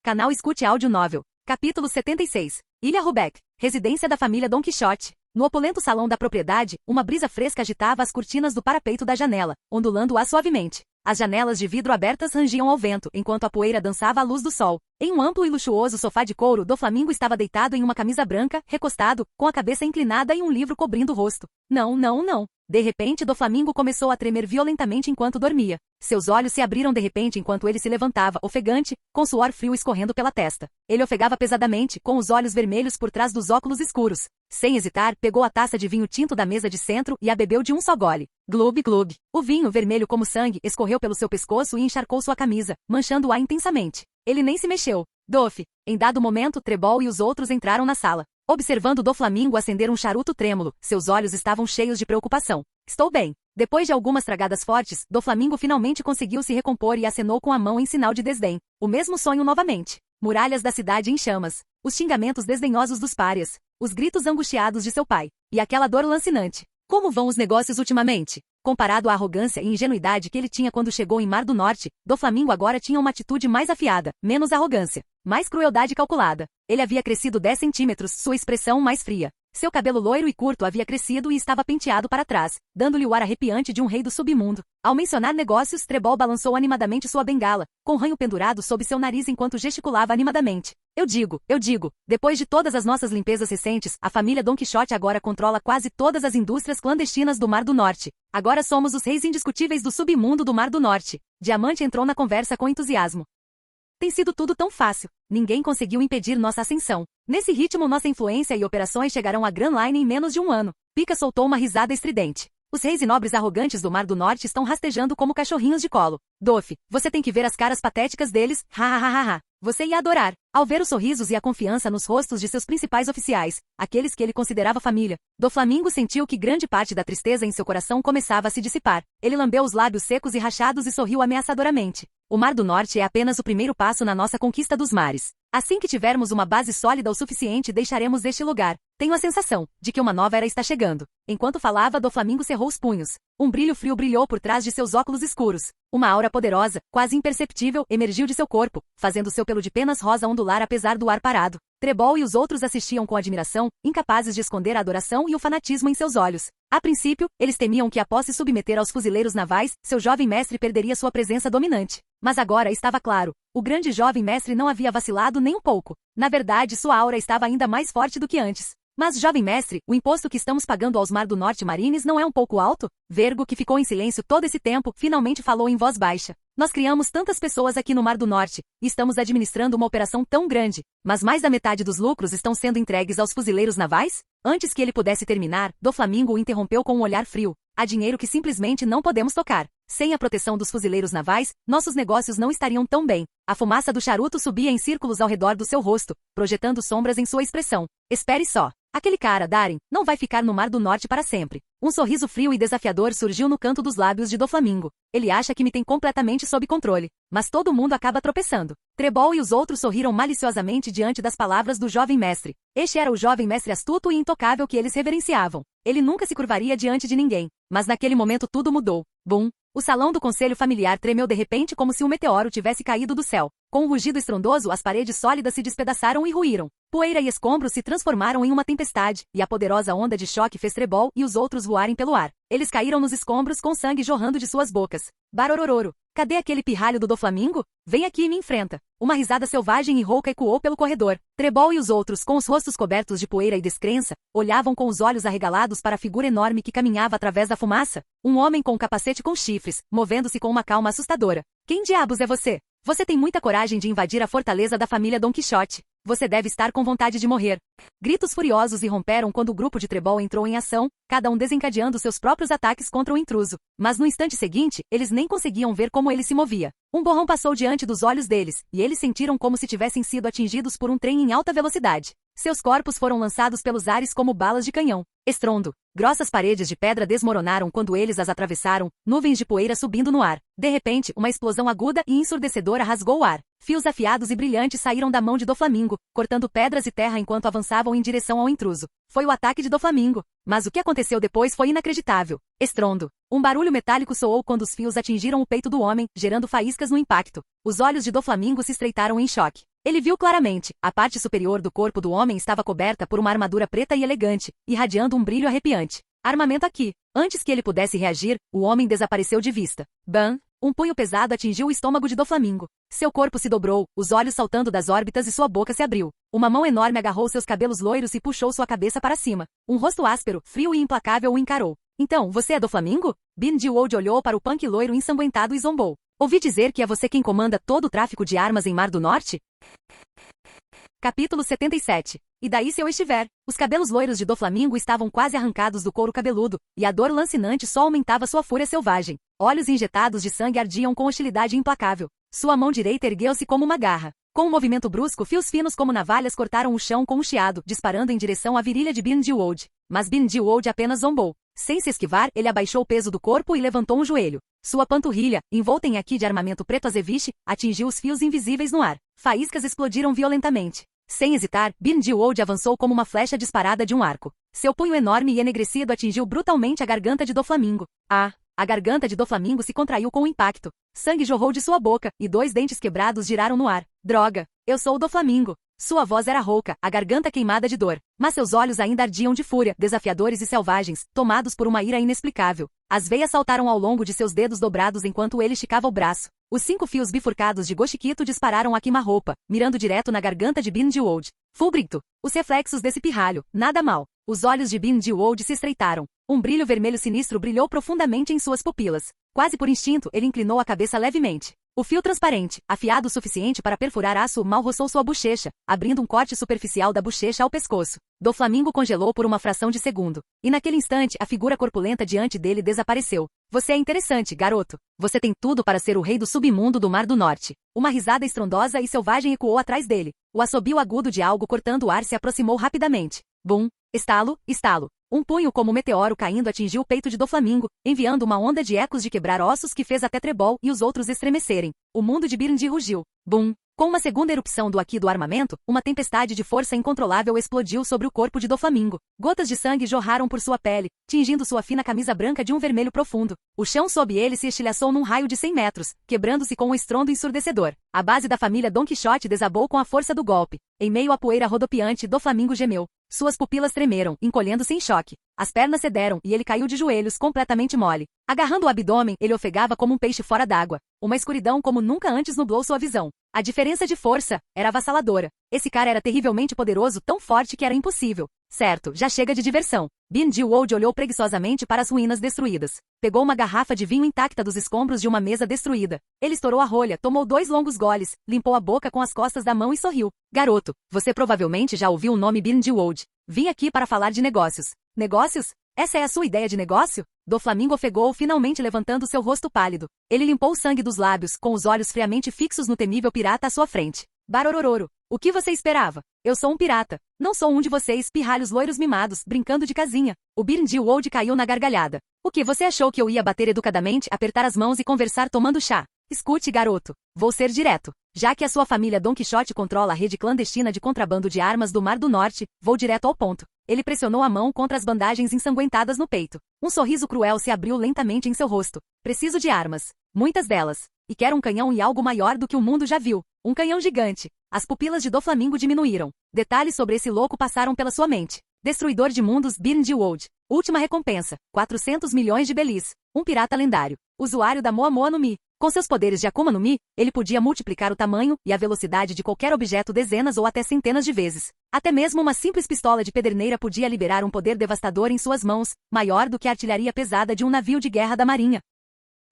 Canal Escute Áudio Novel. Capítulo 76. Ilha Rubeck. Residência da família Don Quixote. No opulento salão da propriedade, uma brisa fresca agitava as cortinas do parapeito da janela, ondulando-a suavemente. As janelas de vidro abertas rangiam ao vento, enquanto a poeira dançava à luz do sol. Em um amplo e luxuoso sofá de couro, do Flamingo estava deitado em uma camisa branca, recostado, com a cabeça inclinada e um livro cobrindo o rosto. Não, não, não. De repente, do Flamingo começou a tremer violentamente enquanto dormia. Seus olhos se abriram de repente enquanto ele se levantava, ofegante, com suor frio escorrendo pela testa. Ele ofegava pesadamente, com os olhos vermelhos por trás dos óculos escuros. Sem hesitar, pegou a taça de vinho tinto da mesa de centro e a bebeu de um só gole. Glub, glub. O vinho, vermelho como sangue, escorreu pelo seu pescoço e encharcou sua camisa, manchando-a intensamente. Ele nem se mexeu. Doff. Em dado momento, Trebol e os outros entraram na sala. Observando do Flamingo acender um charuto trêmulo, seus olhos estavam cheios de preocupação. Estou bem. Depois de algumas tragadas fortes, do Flamingo finalmente conseguiu se recompor e acenou com a mão em sinal de desdém. O mesmo sonho novamente. Muralhas da cidade em chamas. Os xingamentos desdenhosos dos párias. Os gritos angustiados de seu pai. E aquela dor lancinante. Como vão os negócios ultimamente? Comparado à arrogância e ingenuidade que ele tinha quando chegou em Mar do Norte, do Flamingo agora tinha uma atitude mais afiada, menos arrogância, mais crueldade calculada. Ele havia crescido 10 centímetros, sua expressão mais fria. Seu cabelo loiro e curto havia crescido e estava penteado para trás, dando-lhe o ar arrepiante de um rei do submundo. Ao mencionar negócios, Trebol balançou animadamente sua bengala, com o ranho pendurado sob seu nariz enquanto gesticulava animadamente. Eu digo, depois de todas as nossas limpezas recentes, a família Don Quixote agora controla quase todas as indústrias clandestinas do Mar do Norte. Agora somos os reis indiscutíveis do submundo do Mar do Norte. Diamante entrou na conversa com entusiasmo. Tem sido tudo tão fácil. Ninguém conseguiu impedir nossa ascensão. Nesse ritmo, nossa influência e operações chegarão à Grand Line em menos de um ano. Pica soltou uma risada estridente. Os reis e nobres arrogantes do Mar do Norte estão rastejando como cachorrinhos de colo. Doff, você tem que ver as caras patéticas deles, ha. Você ia adorar. Ao ver os sorrisos e a confiança nos rostos de seus principais oficiais, aqueles que ele considerava família, Doflamingo sentiu que grande parte da tristeza em seu coração começava a se dissipar. Ele lambeu os lábios secos e rachados e sorriu ameaçadoramente. O Mar do Norte é apenas o primeiro passo na nossa conquista dos mares. Assim que tivermos uma base sólida o suficiente, deixaremos este lugar. Tenho a sensação de que uma nova era está chegando. Enquanto falava, Doflamingo cerrou os punhos. Um brilho frio brilhou por trás de seus óculos escuros. Uma aura poderosa, quase imperceptível, emergiu de seu corpo, fazendo seu pelo de penas rosa ondular apesar do ar parado. Trebol e os outros assistiam com admiração, incapazes de esconder a adoração e o fanatismo em seus olhos. A princípio, eles temiam que após se submeter aos fuzileiros navais, seu jovem mestre perderia sua presença dominante. Mas agora estava claro. O grande jovem mestre não havia vacilado nem um pouco. Na verdade, sua aura estava ainda mais forte do que antes. Mas, jovem mestre, o imposto que estamos pagando aos Mar do Norte Marines não é um pouco alto? Vergo, que ficou em silêncio todo esse tempo, finalmente falou em voz baixa. Nós criamos tantas pessoas aqui no Mar do Norte, e estamos administrando uma operação tão grande, mas mais da metade dos lucros estão sendo entregues aos fuzileiros navais? Antes que ele pudesse terminar, Doflamingo o interrompeu com um olhar frio. Há dinheiro que simplesmente não podemos tocar. Sem a proteção dos fuzileiros navais, nossos negócios não estariam tão bem. A fumaça do charuto subia em círculos ao redor do seu rosto, projetando sombras em sua expressão. Espere só. Aquele cara, Darin, não vai ficar no Mar do Norte para sempre. Um sorriso frio e desafiador surgiu no canto dos lábios de Doflamingo. Ele acha que me tem completamente sob controle. Mas todo mundo acaba tropeçando. Trebol e os outros sorriram maliciosamente diante das palavras do jovem mestre. Este era o jovem mestre astuto e intocável que eles reverenciavam. Ele nunca se curvaria diante de ninguém. Mas naquele momento tudo mudou. Bum! O salão do conselho familiar tremeu de repente como se um meteoro tivesse caído do céu. Com um rugido estrondoso, as paredes sólidas se despedaçaram e ruíram. Poeira e escombros se transformaram em uma tempestade, e a poderosa onda de choque fez Trebol e os outros voarem pelo ar. Eles caíram nos escombros com sangue jorrando de suas bocas. Barorororo. Cadê aquele pirralho do Doflamingo? Vem aqui e me enfrenta. Uma risada selvagem e rouca ecoou pelo corredor. Trebol e os outros, com os rostos cobertos de poeira e descrença, olhavam com os olhos arregalados para a figura enorme que caminhava através da fumaça. Um homem com um capacete com chifres, movendo-se com uma calma assustadora. Quem diabos é você? Você tem muita coragem de invadir a fortaleza da família Don Quixote. Você deve estar com vontade de morrer. Gritos furiosos irromperam quando o grupo de Trebol entrou em ação, cada um desencadeando seus próprios ataques contra o intruso. Mas no instante seguinte, eles nem conseguiam ver como ele se movia. Um borrão passou diante dos olhos deles, e eles sentiram como se tivessem sido atingidos por um trem em alta velocidade. Seus corpos foram lançados pelos ares como balas de canhão. Estrondo. Grossas paredes de pedra desmoronaram quando eles as atravessaram, nuvens de poeira subindo no ar. De repente, uma explosão aguda e ensurdecedora rasgou o ar. Fios afiados e brilhantes saíram da mão de Doflamingo, cortando pedras e terra enquanto avançavam em direção ao intruso. Foi o ataque de Doflamingo. Mas o que aconteceu depois foi inacreditável. Estrondo. Um barulho metálico soou quando os fios atingiram o peito do homem, gerando faíscas no impacto. Os olhos de Doflamingo se estreitaram em choque. Ele viu claramente. A parte superior do corpo do homem estava coberta por uma armadura preta e elegante, irradiando um brilho arrepiante. Armamento aqui. Antes que ele pudesse reagir, o homem desapareceu de vista. Bam! Um punho pesado atingiu o estômago de Doflamingo. Seu corpo se dobrou, os olhos saltando das órbitas e sua boca se abriu. Uma mão enorme agarrou seus cabelos loiros e puxou sua cabeça para cima. Um rosto áspero, frio e implacável o encarou. Então, você é Doflamingo? Bin Dewold olhou para o punk loiro ensanguentado e zombou. Ouvi dizer que é você quem comanda todo o tráfico de armas em Mar do Norte? Capítulo 77. E daí se eu estiver? Os cabelos loiros de Doflamingo estavam quase arrancados do couro cabeludo, e a dor lancinante só aumentava sua fúria selvagem. Olhos injetados de sangue ardiam com hostilidade implacável. Sua mão direita ergueu-se como uma garra. Com um movimento brusco, fios finos como navalhas cortaram o chão com um chiado, disparando em direção à virilha de Bin Dewold. Mas Bin Dewold apenas zombou. Sem se esquivar, ele abaixou o peso do corpo e levantou um joelho. Sua panturrilha, envolta em aqui de armamento preto azeviche, atingiu os fios invisíveis no ar. Faíscas explodiram violentamente. Sem hesitar, Bin Dewold avançou como uma flecha disparada de um arco. Seu punho enorme e enegrecido atingiu brutalmente a garganta de Doflamingo. Ah! A garganta de Doflamingo se contraiu com o impacto. Sangue jorrou de sua boca, e 2 dentes quebrados giraram no ar. Droga! Eu sou o Doflamingo. Sua voz era rouca, a garganta queimada de dor. Mas seus olhos ainda ardiam de fúria, desafiadores e selvagens, tomados por uma ira inexplicável. As veias saltaram ao longo de seus dedos dobrados enquanto ele esticava o braço. Os 5 fios bifurcados de Goshikito dispararam a queima-roupa, mirando direto na garganta de Bindiwold. Fulbrito. Os reflexos desse pirralho. Nada mal. Os olhos de Bindiwold se estreitaram. Um brilho vermelho sinistro brilhou profundamente em suas pupilas. Quase por instinto, ele inclinou a cabeça levemente. O fio transparente, afiado o suficiente para perfurar aço, mal roçou sua bochecha, abrindo um corte superficial da bochecha ao pescoço. Doflamingo congelou por uma fração de segundo. E naquele instante, a figura corpulenta diante dele desapareceu. Você é interessante, garoto. Você tem tudo para ser o rei do submundo do Mar do Norte. Uma risada estrondosa e selvagem ecoou atrás dele. O assobio agudo de algo cortando o ar se aproximou rapidamente. Bum! Estalo, estalo. Um punho como um meteoro caindo atingiu o peito de Doflamingo, enviando uma onda de ecos de quebrar ossos que fez até Trebol e os outros estremecerem. O mundo de Birndi rugiu. Bum! Com uma segunda erupção do Aqui do armamento, uma tempestade de força incontrolável explodiu sobre o corpo de Doflamingo. Gotas de sangue jorraram por sua pele, tingindo sua fina camisa branca de um vermelho profundo. O chão sob ele se estilhaçou num raio de 100 metros, quebrando-se com um estrondo ensurdecedor. A base da família Don Quixote desabou com a força do golpe. Em meio à poeira rodopiante, Doflamingo gemeu. Suas pupilas tremeram, encolhendo-se em choque. As pernas cederam e ele caiu de joelhos, completamente mole. Agarrando o abdômen, ele ofegava como um peixe fora d'água. Uma escuridão como nunca antes nublou sua visão. A diferença de força era avassaladora. Esse cara era terrivelmente poderoso, tão forte que era impossível. Certo, já chega de diversão. Bindiwold olhou preguiçosamente para as ruínas destruídas. Pegou uma garrafa de vinho intacta dos escombros de uma mesa destruída. Ele estourou a rolha, tomou 2 longos goles, limpou a boca com as costas da mão e sorriu. Garoto, você provavelmente já ouviu o nome Bindiwold. Vim aqui para falar de negócios. Negócios? Essa é a sua ideia de negócio? Doflamingo ofegou, finalmente levantando seu rosto pálido. Ele limpou o sangue dos lábios, com os olhos friamente fixos no temível pirata à sua frente. Barorororo. O que você esperava? Eu sou um pirata. Não sou um de vocês, pirralhos loiros mimados, brincando de casinha. O Bindiwold caiu na gargalhada. O que você achou que eu ia bater educadamente, apertar as mãos e conversar tomando chá? Escute, garoto. Vou ser direto. Já que a sua família Don Quixote controla a rede clandestina de contrabando de armas do Mar do Norte, vou direto ao ponto. Ele pressionou a mão contra as bandagens ensanguentadas no peito. Um sorriso cruel se abriu lentamente em seu rosto. Preciso de armas. Muitas delas. E quero um canhão e algo maior do que o mundo já viu. Um canhão gigante. As pupilas de Doflamingo diminuíram. Detalhes sobre esse louco passaram pela sua mente. Destruidor de mundos Bindiwold. Última recompensa. 400 milhões de belis. Um pirata lendário. Usuário da Moa Moa no Mi. Com seus poderes de Akuma no Mi, ele podia multiplicar o tamanho e a velocidade de qualquer objeto dezenas ou até centenas de vezes. Até mesmo uma simples pistola de pederneira podia liberar um poder devastador em suas mãos, maior do que a artilharia pesada de um navio de guerra da marinha.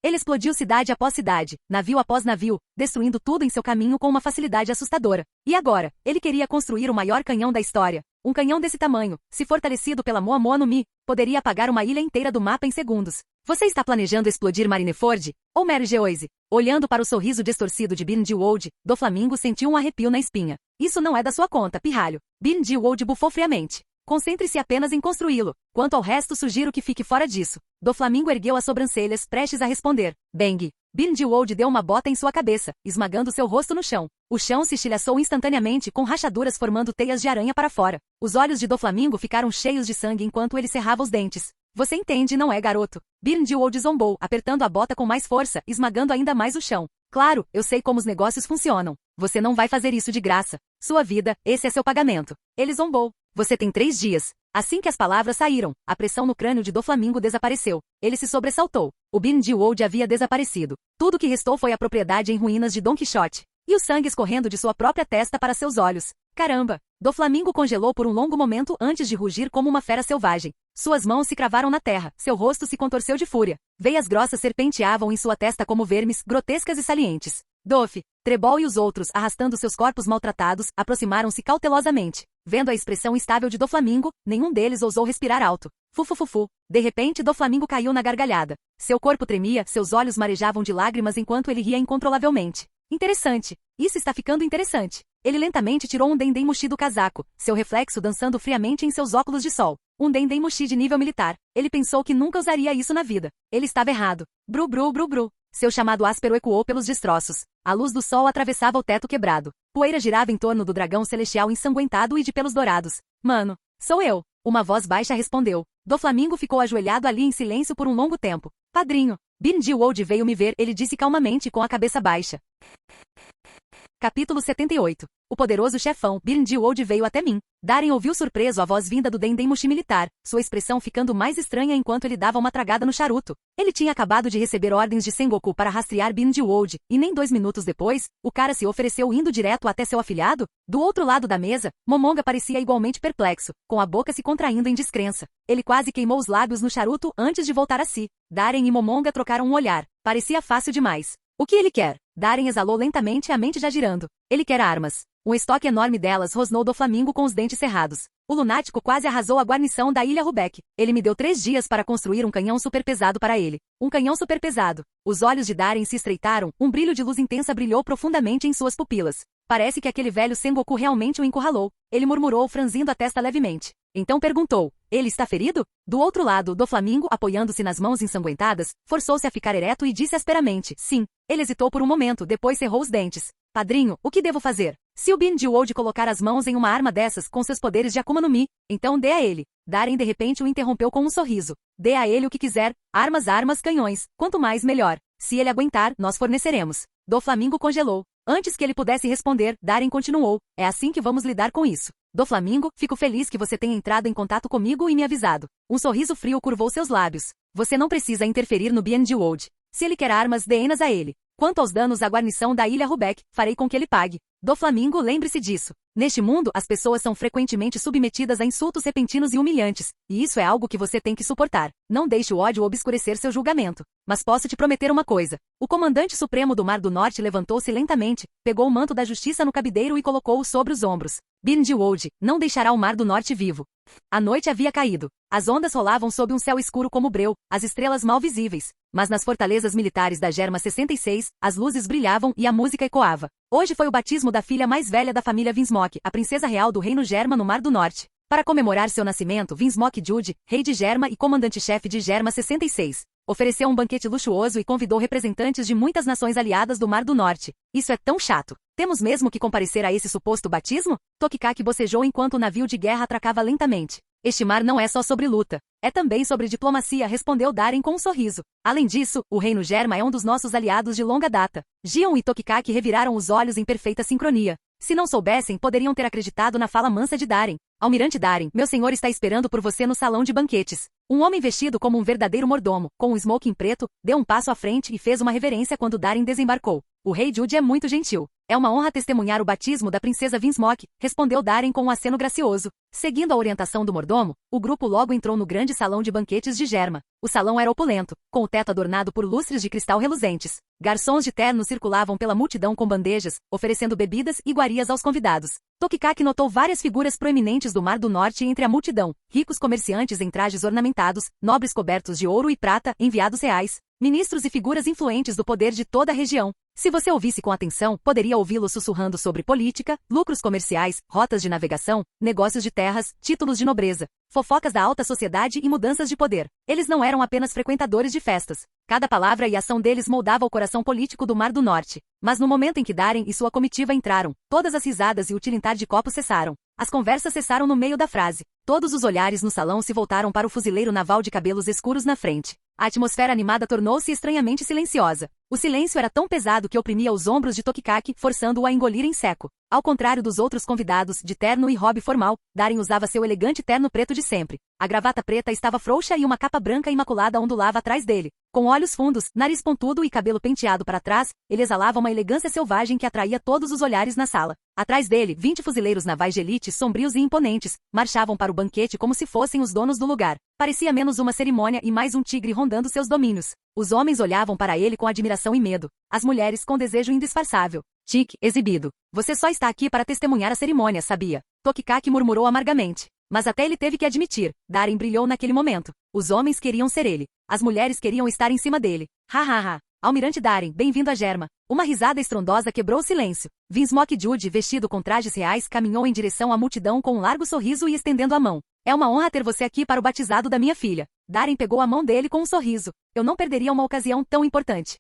Ele explodiu cidade após cidade, navio após navio, destruindo tudo em seu caminho com uma facilidade assustadora. E agora, ele queria construir o maior canhão da história. Um canhão desse tamanho, se fortalecido pela Moa Moa no Mi, poderia apagar uma ilha inteira do mapa em segundos. Você está planejando explodir Marineford? Ou Mary Geoise? Olhando para o sorriso distorcido de Bindiwold, Doflamingo sentiu um arrepio na espinha. Isso não é da sua conta, pirralho. Bindiwold bufou friamente. Concentre-se apenas em construí-lo. Quanto ao resto, sugiro que fique fora disso. Doflamingo ergueu as sobrancelhas, prestes a responder. Bang! Bindiwold deu uma bota em sua cabeça, esmagando seu rosto no chão. O chão se estilhaçou instantaneamente, com rachaduras formando teias de aranha para fora. Os olhos de Doflamingo ficaram cheios de sangue enquanto ele cerrava os dentes. Você entende, não é, garoto? Bindiwold zombou, apertando a bota com mais força, esmagando ainda mais o chão. Claro, eu sei como os negócios funcionam. Você não vai fazer isso de graça. Sua vida, esse é seu pagamento. Ele zombou. Você tem 3 dias. Assim que as palavras saíram, a pressão no crânio de Doflamingo desapareceu. Ele se sobressaltou. O Bindiwold havia desaparecido. Tudo que restou foi a propriedade em ruínas de Don Quixote. E o sangue escorrendo de sua própria testa para seus olhos. Caramba! Doflamingo congelou por um longo momento antes de rugir como uma fera selvagem. Suas mãos se cravaram na terra, seu rosto se contorceu de fúria. Veias grossas serpenteavam em sua testa como vermes, grotescas e salientes. Dof, Trebol e os outros, arrastando seus corpos maltratados, aproximaram-se cautelosamente. Vendo a expressão instável de Doflamingo, nenhum deles ousou respirar alto. Fufufufu. De repente, Doflamingo caiu na gargalhada. Seu corpo tremia, seus olhos marejavam de lágrimas enquanto ele ria incontrolavelmente. Interessante. Isso está ficando interessante. Ele lentamente tirou um Dendem Mushi do casaco, seu reflexo dançando friamente em seus óculos de sol. Um Dendem Mushi de nível militar. Ele pensou que nunca usaria isso na vida. Ele estava errado. Bru bru bru bru. Seu chamado áspero ecoou pelos destroços. A luz do sol atravessava o teto quebrado. Poeira girava em torno do dragão celestial ensanguentado e de pelos dourados. Mano, sou eu. Uma voz baixa respondeu. Doflamingo ficou ajoelhado ali em silêncio por um longo tempo. Padrinho, Grindelwald veio me ver, ele disse calmamente com a cabeça baixa. Capítulo 78. O poderoso chefão, Grindelwald veio até mim. Darin ouviu surpreso a voz vinda do Dendemushi militar, sua expressão ficando mais estranha enquanto ele dava uma tragada no charuto. Ele tinha acabado de receber ordens de Sengoku para rastrear Grindelwald, e nem 2 minutos depois, o cara se ofereceu indo direto até seu afilhado? Do outro lado da mesa, Momonga parecia igualmente perplexo, com a boca se contraindo em descrença. Ele quase queimou os lábios no charuto antes de voltar a si. Darin e Momonga trocaram um olhar. Parecia fácil demais. O que ele quer? Darin exalou lentamente, a mente já girando. Ele quer armas. Um estoque enorme delas rosnou Doflamingo com os dentes cerrados. O lunático quase arrasou a guarnição da Ilha Rubeck. Ele me deu 3 dias para construir um canhão superpesado para ele. Um canhão superpesado. Os olhos de Darin se estreitaram, um brilho de luz intensa brilhou profundamente em suas pupilas. Parece que aquele velho Sengoku realmente o encurralou. Ele murmurou, franzindo a testa levemente. Então perguntou, ele está ferido? Do outro lado, Doflamingo, apoiando-se nas mãos ensanguentadas, forçou-se a ficar ereto e disse asperamente, sim. Ele hesitou por um momento, depois cerrou os dentes. Padrinho, o que devo fazer? Se o Grindelwald colocar as mãos em uma arma dessas com seus poderes de Akuma no Mi, então dê a ele. Darin de repente o interrompeu com um sorriso. Dê a ele o que quiser, armas, canhões, quanto mais melhor. Se ele aguentar, nós forneceremos. Doflamingo congelou. Antes que ele pudesse responder, Darin continuou. É assim que vamos lidar com isso. Doflamingo, fico feliz que você tenha entrado em contato comigo e me avisado. Um sorriso frio curvou seus lábios. Você não precisa interferir no Grindelwald. Se ele quer armas, dê-nas a ele. Quanto aos danos à guarnição da Ilha Rubeck, farei com que ele pague. Doflamingo, lembre-se disso. Neste mundo, as pessoas são frequentemente submetidas a insultos repentinos e humilhantes, e isso é algo que você tem que suportar. Não deixe o ódio obscurecer seu julgamento. Mas posso te prometer uma coisa. O comandante supremo do Mar do Norte levantou-se lentamente, pegou o manto da justiça no cabideiro e colocou-o sobre os ombros. Grindelwald não deixará o Mar do Norte vivo. A noite havia caído. As ondas rolavam sob um céu escuro como breu, as estrelas mal visíveis. Mas nas fortalezas militares da Germa 66, as luzes brilhavam e a música ecoava. Hoje foi o batismo da filha mais velha da família Vinsmoke, a princesa real do reino Germa no Mar do Norte. Para comemorar seu nascimento, Vinsmoke Jude, rei de Germa e comandante-chefe de Germa 66, ofereceu um banquete luxuoso e convidou representantes de muitas nações aliadas do Mar do Norte. Isso é tão chato. Temos mesmo que comparecer a esse suposto batismo? Tokikaki bocejou enquanto o navio de guerra atracava lentamente. Este mar não é só sobre luta. É também sobre diplomacia, respondeu Darin com um sorriso. Além disso, o reino Germa é um dos nossos aliados de longa data. Gion e Tokikaki reviraram os olhos em perfeita sincronia. Se não soubessem, poderiam ter acreditado na fala mansa de Darin. Almirante Darin, meu senhor está esperando por você no salão de banquetes. Um homem vestido como um verdadeiro mordomo, com um smoking preto, deu um passo à frente e fez uma reverência quando Darin desembarcou. O rei Jude é muito gentil. É uma honra testemunhar o batismo da princesa Vinsmoke, respondeu Darin com um aceno gracioso. Seguindo a orientação do mordomo, o grupo logo entrou no grande salão de banquetes de Germa. O salão era opulento, com o teto adornado por lustres de cristal reluzentes. Garçons de terno circulavam pela multidão com bandejas, oferecendo bebidas e iguarias aos convidados. Tokikaki notou várias figuras proeminentes do Mar do Norte entre a multidão, ricos comerciantes em trajes ornamentados, nobres cobertos de ouro e prata, enviados reais, ministros e figuras influentes do poder de toda a região. Se você ouvisse com atenção, poderia ouvi-lo sussurrando sobre política, lucros comerciais, rotas de navegação, negócios de terras, títulos de nobreza, fofocas da alta sociedade e mudanças de poder. Eles não eram apenas frequentadores de festas. Cada palavra e ação deles moldava o coração político do Mar do Norte. Mas no momento em que Darin e sua comitiva entraram, todas as risadas e o tilintar de copos cessaram. As conversas cessaram no meio da frase. Todos os olhares no salão se voltaram para o fuzileiro naval de cabelos escuros na frente. A atmosfera animada tornou-se estranhamente silenciosa. O silêncio era tão pesado que oprimia os ombros de Tokikaki, forçando-o a engolir em seco. Ao contrário dos outros convidados, de terno e robe formal, Darin usava seu elegante terno preto de sempre. A gravata preta estava frouxa e uma capa branca imaculada ondulava atrás dele. Com olhos fundos, nariz pontudo e cabelo penteado para trás, ele exalava uma elegância selvagem que atraía todos os olhares na sala. Atrás dele, 20 fuzileiros navais de elite, sombrios e imponentes, marchavam para o banquete como se fossem os donos do lugar. Parecia menos uma cerimônia e mais um tigre rondando seus domínios. Os homens olhavam para ele com admiração e medo. As mulheres com desejo indisfarçável. Tique, exibido. Você só está aqui para testemunhar a cerimônia, sabia? Tokikaki murmurou amargamente. Mas até ele teve que admitir. Darin brilhou naquele momento. Os homens queriam ser ele. As mulheres queriam estar em cima dele. Ha ha ha. Almirante Darin, bem-vindo a Germa. Uma risada estrondosa quebrou o silêncio. Vinsmoke Jude, vestido com trajes reais, caminhou em direção à multidão com um largo sorriso e estendendo a mão. É uma honra ter você aqui para o batizado da minha filha. Darin pegou a mão dele com um sorriso. Eu não perderia uma ocasião tão importante.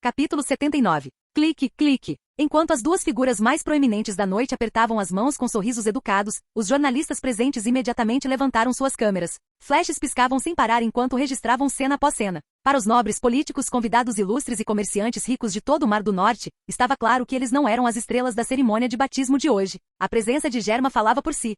Capítulo 79. Clique, clique. Enquanto as duas figuras mais proeminentes da noite apertavam as mãos com sorrisos educados, os jornalistas presentes imediatamente levantaram suas câmeras. Flashes piscavam sem parar enquanto registravam cena após cena. Para os nobres políticos, convidados ilustres e comerciantes ricos de todo o Mar do Norte, estava claro que eles não eram as estrelas da cerimônia de batismo de hoje. A presença de Germa falava por si.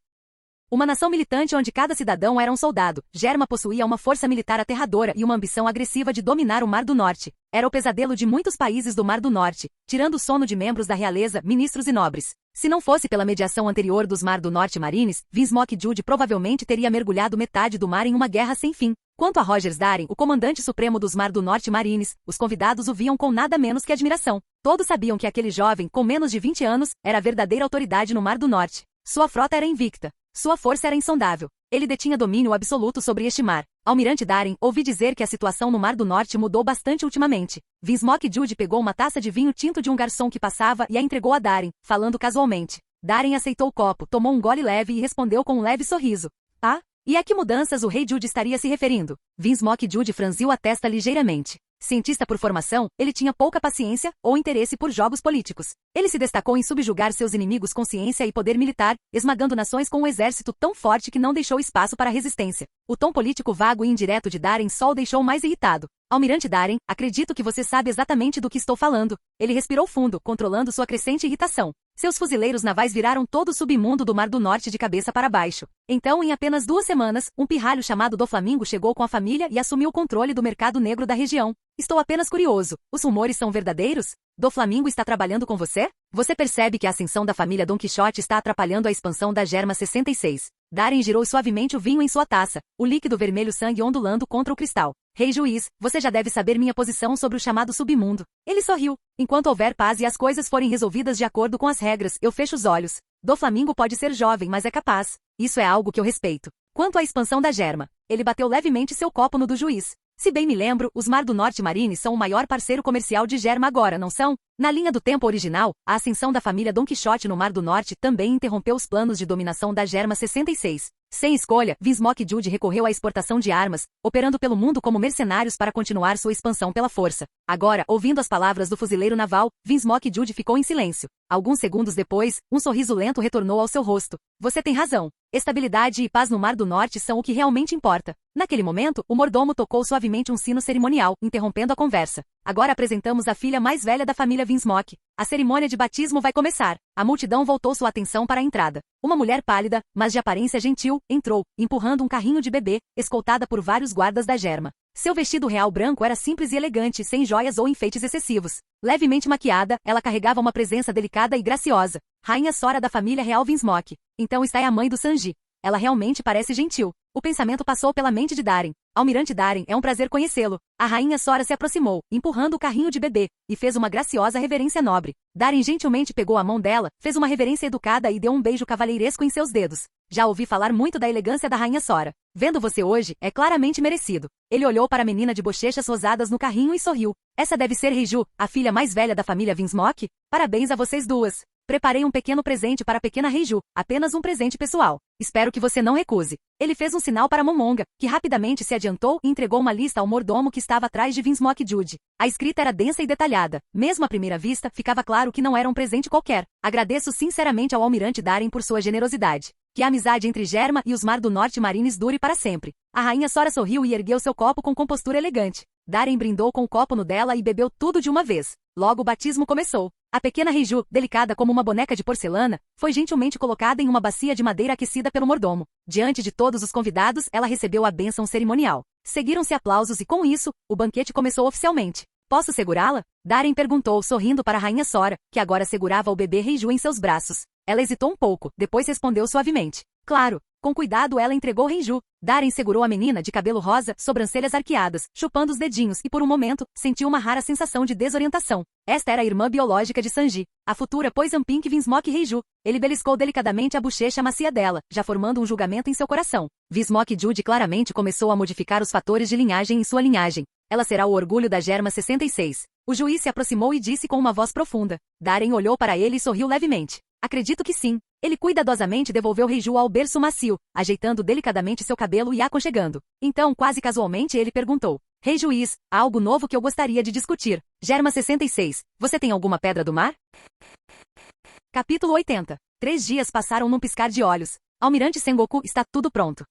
Uma nação militante onde cada cidadão era um soldado, Germa possuía uma força militar aterradora e uma ambição agressiva de dominar o Mar do Norte. Era o pesadelo de muitos países do Mar do Norte, tirando o sono de membros da realeza, ministros e nobres. Se não fosse pela mediação anterior dos Mar do Norte Marines, Vince Mockjude provavelmente teria mergulhado metade do mar em uma guerra sem fim. Quanto a Rogers Darin, o comandante supremo dos Mar do Norte Marines, os convidados o viam com nada menos que admiração. Todos sabiam que aquele jovem, com menos de 20 anos, era a verdadeira autoridade no Mar do Norte. Sua frota era invicta. Sua força era insondável. Ele detinha domínio absoluto sobre este mar. Almirante Darin, ouvi dizer que a situação no Mar do Norte mudou bastante ultimamente. Vince Mockjude pegou uma taça de vinho tinto de um garçom que passava e a entregou a Darin, falando casualmente. Darin aceitou o copo, tomou um gole leve e respondeu com um leve sorriso. Ah? E a que mudanças o rei Jude estaria se referindo? Vince Mockjude franziu a testa ligeiramente. Cientista por formação, ele tinha pouca paciência ou interesse por jogos políticos. Ele se destacou em subjugar seus inimigos com ciência e poder militar, esmagando nações com um exército tão forte que não deixou espaço para resistência. O tom político vago e indireto de Darin só o deixou mais irritado. Almirante Darin, acredito que você sabe exatamente do que estou falando. Ele respirou fundo, controlando sua crescente irritação. Seus fuzileiros navais viraram todo o submundo do Mar do Norte de cabeça para baixo. Então, em apenas 2 semanas, um pirralho chamado Doflamingo chegou com a família e assumiu o controle do mercado negro da região. Estou apenas curioso. Os rumores são verdadeiros? Doflamingo está trabalhando com você? Você percebe que a ascensão da família Don Quixote está atrapalhando a expansão da Germa 66. Darin girou suavemente o vinho em sua taça, o líquido vermelho sangue ondulando contra o cristal. Rei Juiz, você já deve saber minha posição sobre o chamado submundo. Ele sorriu. Enquanto houver paz e as coisas forem resolvidas de acordo com as regras, eu fecho os olhos. Doflamingo pode ser jovem, mas é capaz. Isso é algo que eu respeito. Quanto à expansão da Germa, ele bateu levemente seu copo no do juiz. Se bem me lembro, os Mar do Norte Marines são o maior parceiro comercial de Germa agora, não são? Na linha do tempo original, a ascensão da família Don Quixote no Mar do Norte também interrompeu os planos de dominação da Germa 66. Sem escolha, Vince Mockjude recorreu à exportação de armas, operando pelo mundo como mercenários para continuar sua expansão pela força. Agora, ouvindo as palavras do fuzileiro naval, Vince Mockjude ficou em silêncio. Alguns segundos depois, um sorriso lento retornou ao seu rosto. Você tem razão. Estabilidade e paz no Mar do Norte são o que realmente importa. Naquele momento, o mordomo tocou suavemente um sino cerimonial, interrompendo a conversa. Agora apresentamos a filha mais velha da família Vince Mock. A cerimônia de batismo vai começar. A multidão voltou sua atenção para a entrada. Uma mulher pálida, mas de aparência gentil, entrou, empurrando um carrinho de bebê, escoltada por vários guardas da Germa. Seu vestido real branco era simples e elegante, sem joias ou enfeites excessivos. Levemente maquiada, ela carregava uma presença delicada e graciosa. Rainha Sora da família real Vince Mock. Então está a mãe do Sanji. Ela realmente parece gentil. O pensamento passou pela mente de Darin. Almirante Darin, é um prazer conhecê-lo. A rainha Sora se aproximou, empurrando o carrinho de bebê, e fez uma graciosa reverência nobre. Darin gentilmente pegou a mão dela, fez uma reverência educada e deu um beijo cavalheiresco em seus dedos. Já ouvi falar muito da elegância da rainha Sora. Vendo você hoje, é claramente merecido. Ele olhou para a menina de bochechas rosadas no carrinho e sorriu. Essa deve ser Reiju, a filha mais velha da família Vince Mock? Parabéns a vocês duas. Preparei um pequeno presente para a pequena Reiju, apenas um presente pessoal. Espero que você não recuse. Ele fez um sinal para Momonga, que rapidamente se adiantou e entregou uma lista ao mordomo que estava atrás de Vince Mockjude. A escrita era densa e detalhada. Mesmo à primeira vista, ficava claro que não era um presente qualquer. Agradeço sinceramente ao almirante Darin por sua generosidade. Que a amizade entre Germa e os Mar do Norte Marines dure para sempre. A rainha Sora sorriu e ergueu seu copo com compostura elegante. Darin brindou com o copo no dela e bebeu tudo de uma vez. Logo o batismo começou. A pequena Reiju, delicada como uma boneca de porcelana, foi gentilmente colocada em uma bacia de madeira aquecida pelo mordomo. Diante de todos os convidados, ela recebeu a bênção cerimonial. Seguiram-se aplausos e com isso, o banquete começou oficialmente. Posso segurá-la? Darin perguntou, sorrindo para a rainha Sora, que agora segurava o bebê Reiju em seus braços. Ela hesitou um pouco, depois respondeu suavemente. Claro. Com cuidado ela entregou Reiju. Darin segurou a menina de cabelo rosa, sobrancelhas arqueadas, chupando os dedinhos e por um momento, sentiu uma rara sensação de desorientação. Esta era a irmã biológica de Sanji, a futura Poison Pink Vince Mock Reiju. Ele beliscou delicadamente a bochecha macia dela, já formando um julgamento em seu coração. Vince Mockjude claramente começou a modificar os fatores de linhagem em sua linhagem. Ela será o orgulho da Germa 66. O juiz se aproximou e disse com uma voz profunda. Darin olhou para ele e sorriu levemente. Acredito que sim. Ele cuidadosamente devolveu Reiju ao berço macio, ajeitando delicadamente seu cabelo e aconchegando. Então, quase casualmente, ele perguntou. Rei Juiz, há algo novo que eu gostaria de discutir. Germa 66. Você tem alguma pedra do mar? Capítulo 80. 3 dias passaram num piscar de olhos. Almirante Sengoku, está tudo pronto.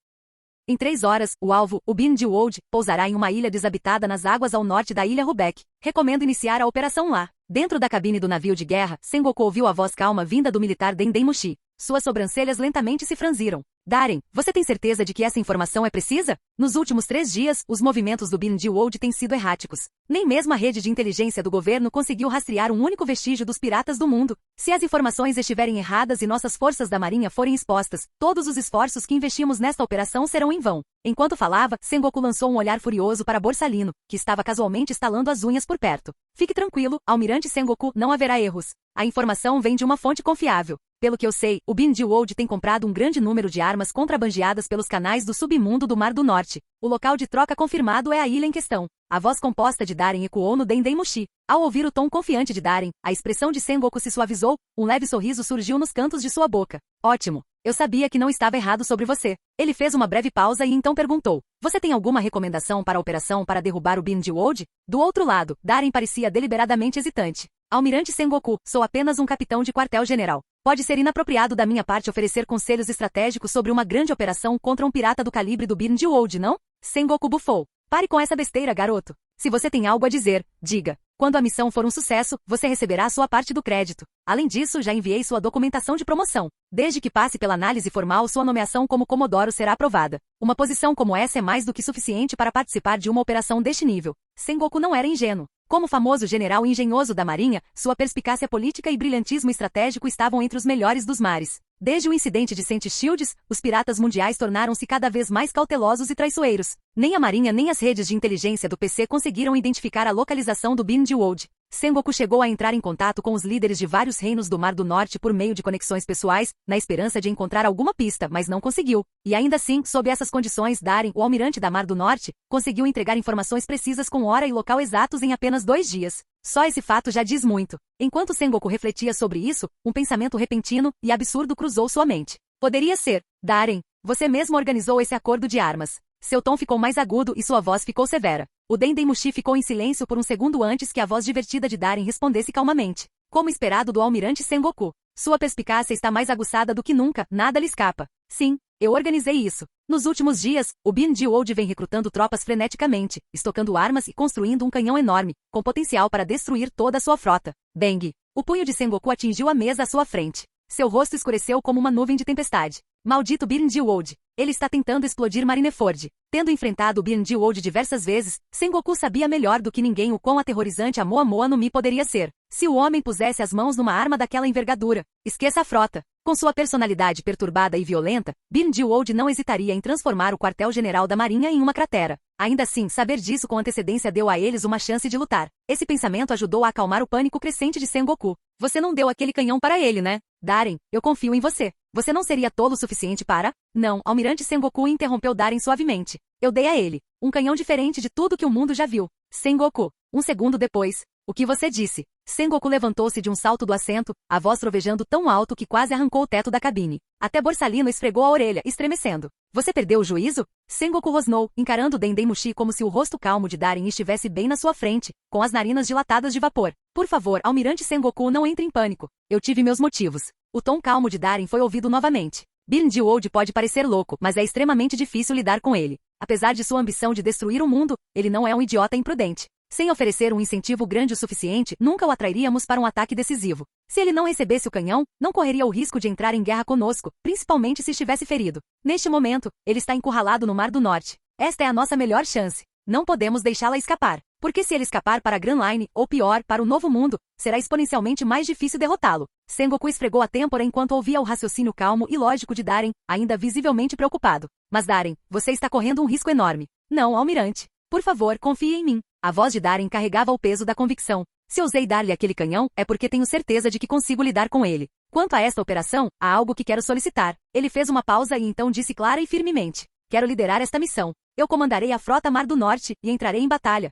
Em 3 horas, o alvo, o Bin Jiwold, pousará em uma ilha desabitada nas águas ao norte da ilha Rubeck. Recomendo iniciar a operação lá. Dentro da cabine do navio de guerra, Sengoku ouviu a voz calma vinda do militar Denden Mushi. Suas sobrancelhas lentamente se franziram. Darren, você tem certeza de que essa informação é precisa? Nos últimos 3 dias, os movimentos do Bin Jiwold têm sido erráticos. Nem mesmo a rede de inteligência do governo conseguiu rastrear um único vestígio dos piratas do mundo. Se as informações estiverem erradas e nossas forças da marinha forem expostas, todos os esforços que investimos nesta operação serão em vão. Enquanto falava, Sengoku lançou um olhar furioso para Borsalino, que estava casualmente estalando as unhas por perto. Fique tranquilo, Almirante Sengoku, não haverá erros. A informação vem de uma fonte confiável. Pelo que eu sei, o Bin Jiwold tem comprado um grande número de armas contrabandeadas pelos canais do submundo do Mar do Norte. O local de troca confirmado é a ilha em questão. A voz composta de Darren ecoou no Denden Mushi. Ao ouvir o tom confiante de Darren, a expressão de Sengoku se suavizou, um leve sorriso surgiu nos cantos de sua boca. Ótimo. Eu sabia que não estava errado sobre você. Ele fez uma breve pausa e então perguntou. Você tem alguma recomendação para a operação para derrubar o Bin Jiwold? Do outro lado, Darren parecia deliberadamente hesitante. Almirante Sengoku, sou apenas um capitão de quartel-general. Pode ser inapropriado da minha parte oferecer conselhos estratégicos sobre uma grande operação contra um pirata do calibre do Bin Jiwold, não? Sengoku bufou. Pare com essa besteira, garoto. Se você tem algo a dizer, diga. Quando a missão for um sucesso, você receberá sua parte do crédito. Além disso, já enviei sua documentação de promoção. Desde que passe pela análise formal, sua nomeação como Comodoro será aprovada. Uma posição como essa é mais do que suficiente para participar de uma operação deste nível. Sengoku não era ingênuo. Como famoso general engenhoso da Marinha, sua perspicácia política e brilhantismo estratégico estavam entre os melhores dos mares. Desde o incidente de Saint Shields, os piratas mundiais tornaram-se cada vez mais cautelosos e traiçoeiros. Nem a Marinha nem as redes de inteligência do PC conseguiram identificar a localização do Bin Jiwold. Sengoku chegou a entrar em contato com os líderes de vários reinos do Mar do Norte por meio de conexões pessoais, na esperança de encontrar alguma pista, mas não conseguiu. E ainda assim, sob essas condições, Darren, o almirante da Mar do Norte, conseguiu entregar informações precisas com hora e local exatos em apenas 2 dias. Só esse fato já diz muito. Enquanto Sengoku refletia sobre isso, um pensamento repentino e absurdo cruzou sua mente. Poderia ser, Darren, você mesmo organizou esse acordo de armas. Seu tom ficou mais agudo e sua voz ficou severa. O Denden Mushi ficou em silêncio por um segundo antes que a voz divertida de Darren respondesse calmamente. Como esperado do almirante Sengoku. Sua perspicácia está mais aguçada do que nunca, nada lhe escapa. Sim, eu organizei isso. Nos últimos dias, o Bin Jiwold vem recrutando tropas freneticamente, estocando armas e construindo um canhão enorme, com potencial para destruir toda a sua frota. Bang! O punho de Sengoku atingiu a mesa à sua frente. Seu rosto escureceu como uma nuvem de tempestade. Maldito Bin Jiwold! Ele está tentando explodir Marineford. Tendo enfrentado o Bin Jiwold diversas vezes, Sengoku sabia melhor do que ninguém o quão aterrorizante a Moa Moa no Mi poderia ser. Se o homem pusesse as mãos numa arma daquela envergadura, esqueça a frota. Com sua personalidade perturbada e violenta, Bin Jiwold não hesitaria em transformar o quartel-general da Marinha em uma cratera. Ainda assim, saber disso com antecedência deu a eles uma chance de lutar. Esse pensamento ajudou a acalmar o pânico crescente de Sengoku. Você não deu aquele canhão para ele, né? Darren, eu confio em você. Você não seria tolo o suficiente para... Não, almirante Sengoku interrompeu Darren suavemente. Eu dei a ele um canhão diferente de tudo que o mundo já viu. Sengoku. Um segundo depois. O que você disse? Sengoku levantou-se de um salto do assento, a voz trovejando tão alto que quase arrancou o teto da cabine. Até Borsalino esfregou a orelha, estremecendo. Você perdeu o juízo? Sengoku rosnou, encarando Denden Mushi como se o rosto calmo de Darren estivesse bem na sua frente, com as narinas dilatadas de vapor. Por favor, almirante Sengoku, não entre em pânico. Eu tive meus motivos. O tom calmo de Darren foi ouvido novamente. Bin Jiwold pode parecer louco, mas é extremamente difícil lidar com ele. Apesar de sua ambição de destruir o mundo, ele não é um idiota imprudente. Sem oferecer um incentivo grande o suficiente, nunca o atrairíamos para um ataque decisivo. Se ele não recebesse o canhão, não correria o risco de entrar em guerra conosco, principalmente se estivesse ferido. Neste momento, ele está encurralado no Mar do Norte. Esta é a nossa melhor chance. Não podemos deixá-la escapar. Porque se ele escapar para a Grand Line, ou pior, para o Novo Mundo, será exponencialmente mais difícil derrotá-lo. Sengoku esfregou a têmpora enquanto ouvia o raciocínio calmo e lógico de Darren, ainda visivelmente preocupado. Mas Darren, você está correndo um risco enorme. Não, almirante. Por favor, confie em mim. A voz de Darren carregava o peso da convicção. Se ousei dar-lhe aquele canhão, é porque tenho certeza de que consigo lidar com ele. Quanto a esta operação, há algo que quero solicitar. Ele fez uma pausa e então disse clara e firmemente. Quero liderar esta missão. Eu comandarei a frota Mar do Norte e entrarei em batalha.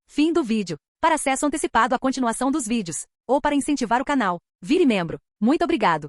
Fim do vídeo. Para acesso antecipado à continuação dos vídeos, ou para incentivar o canal, vire membro. Muito obrigado.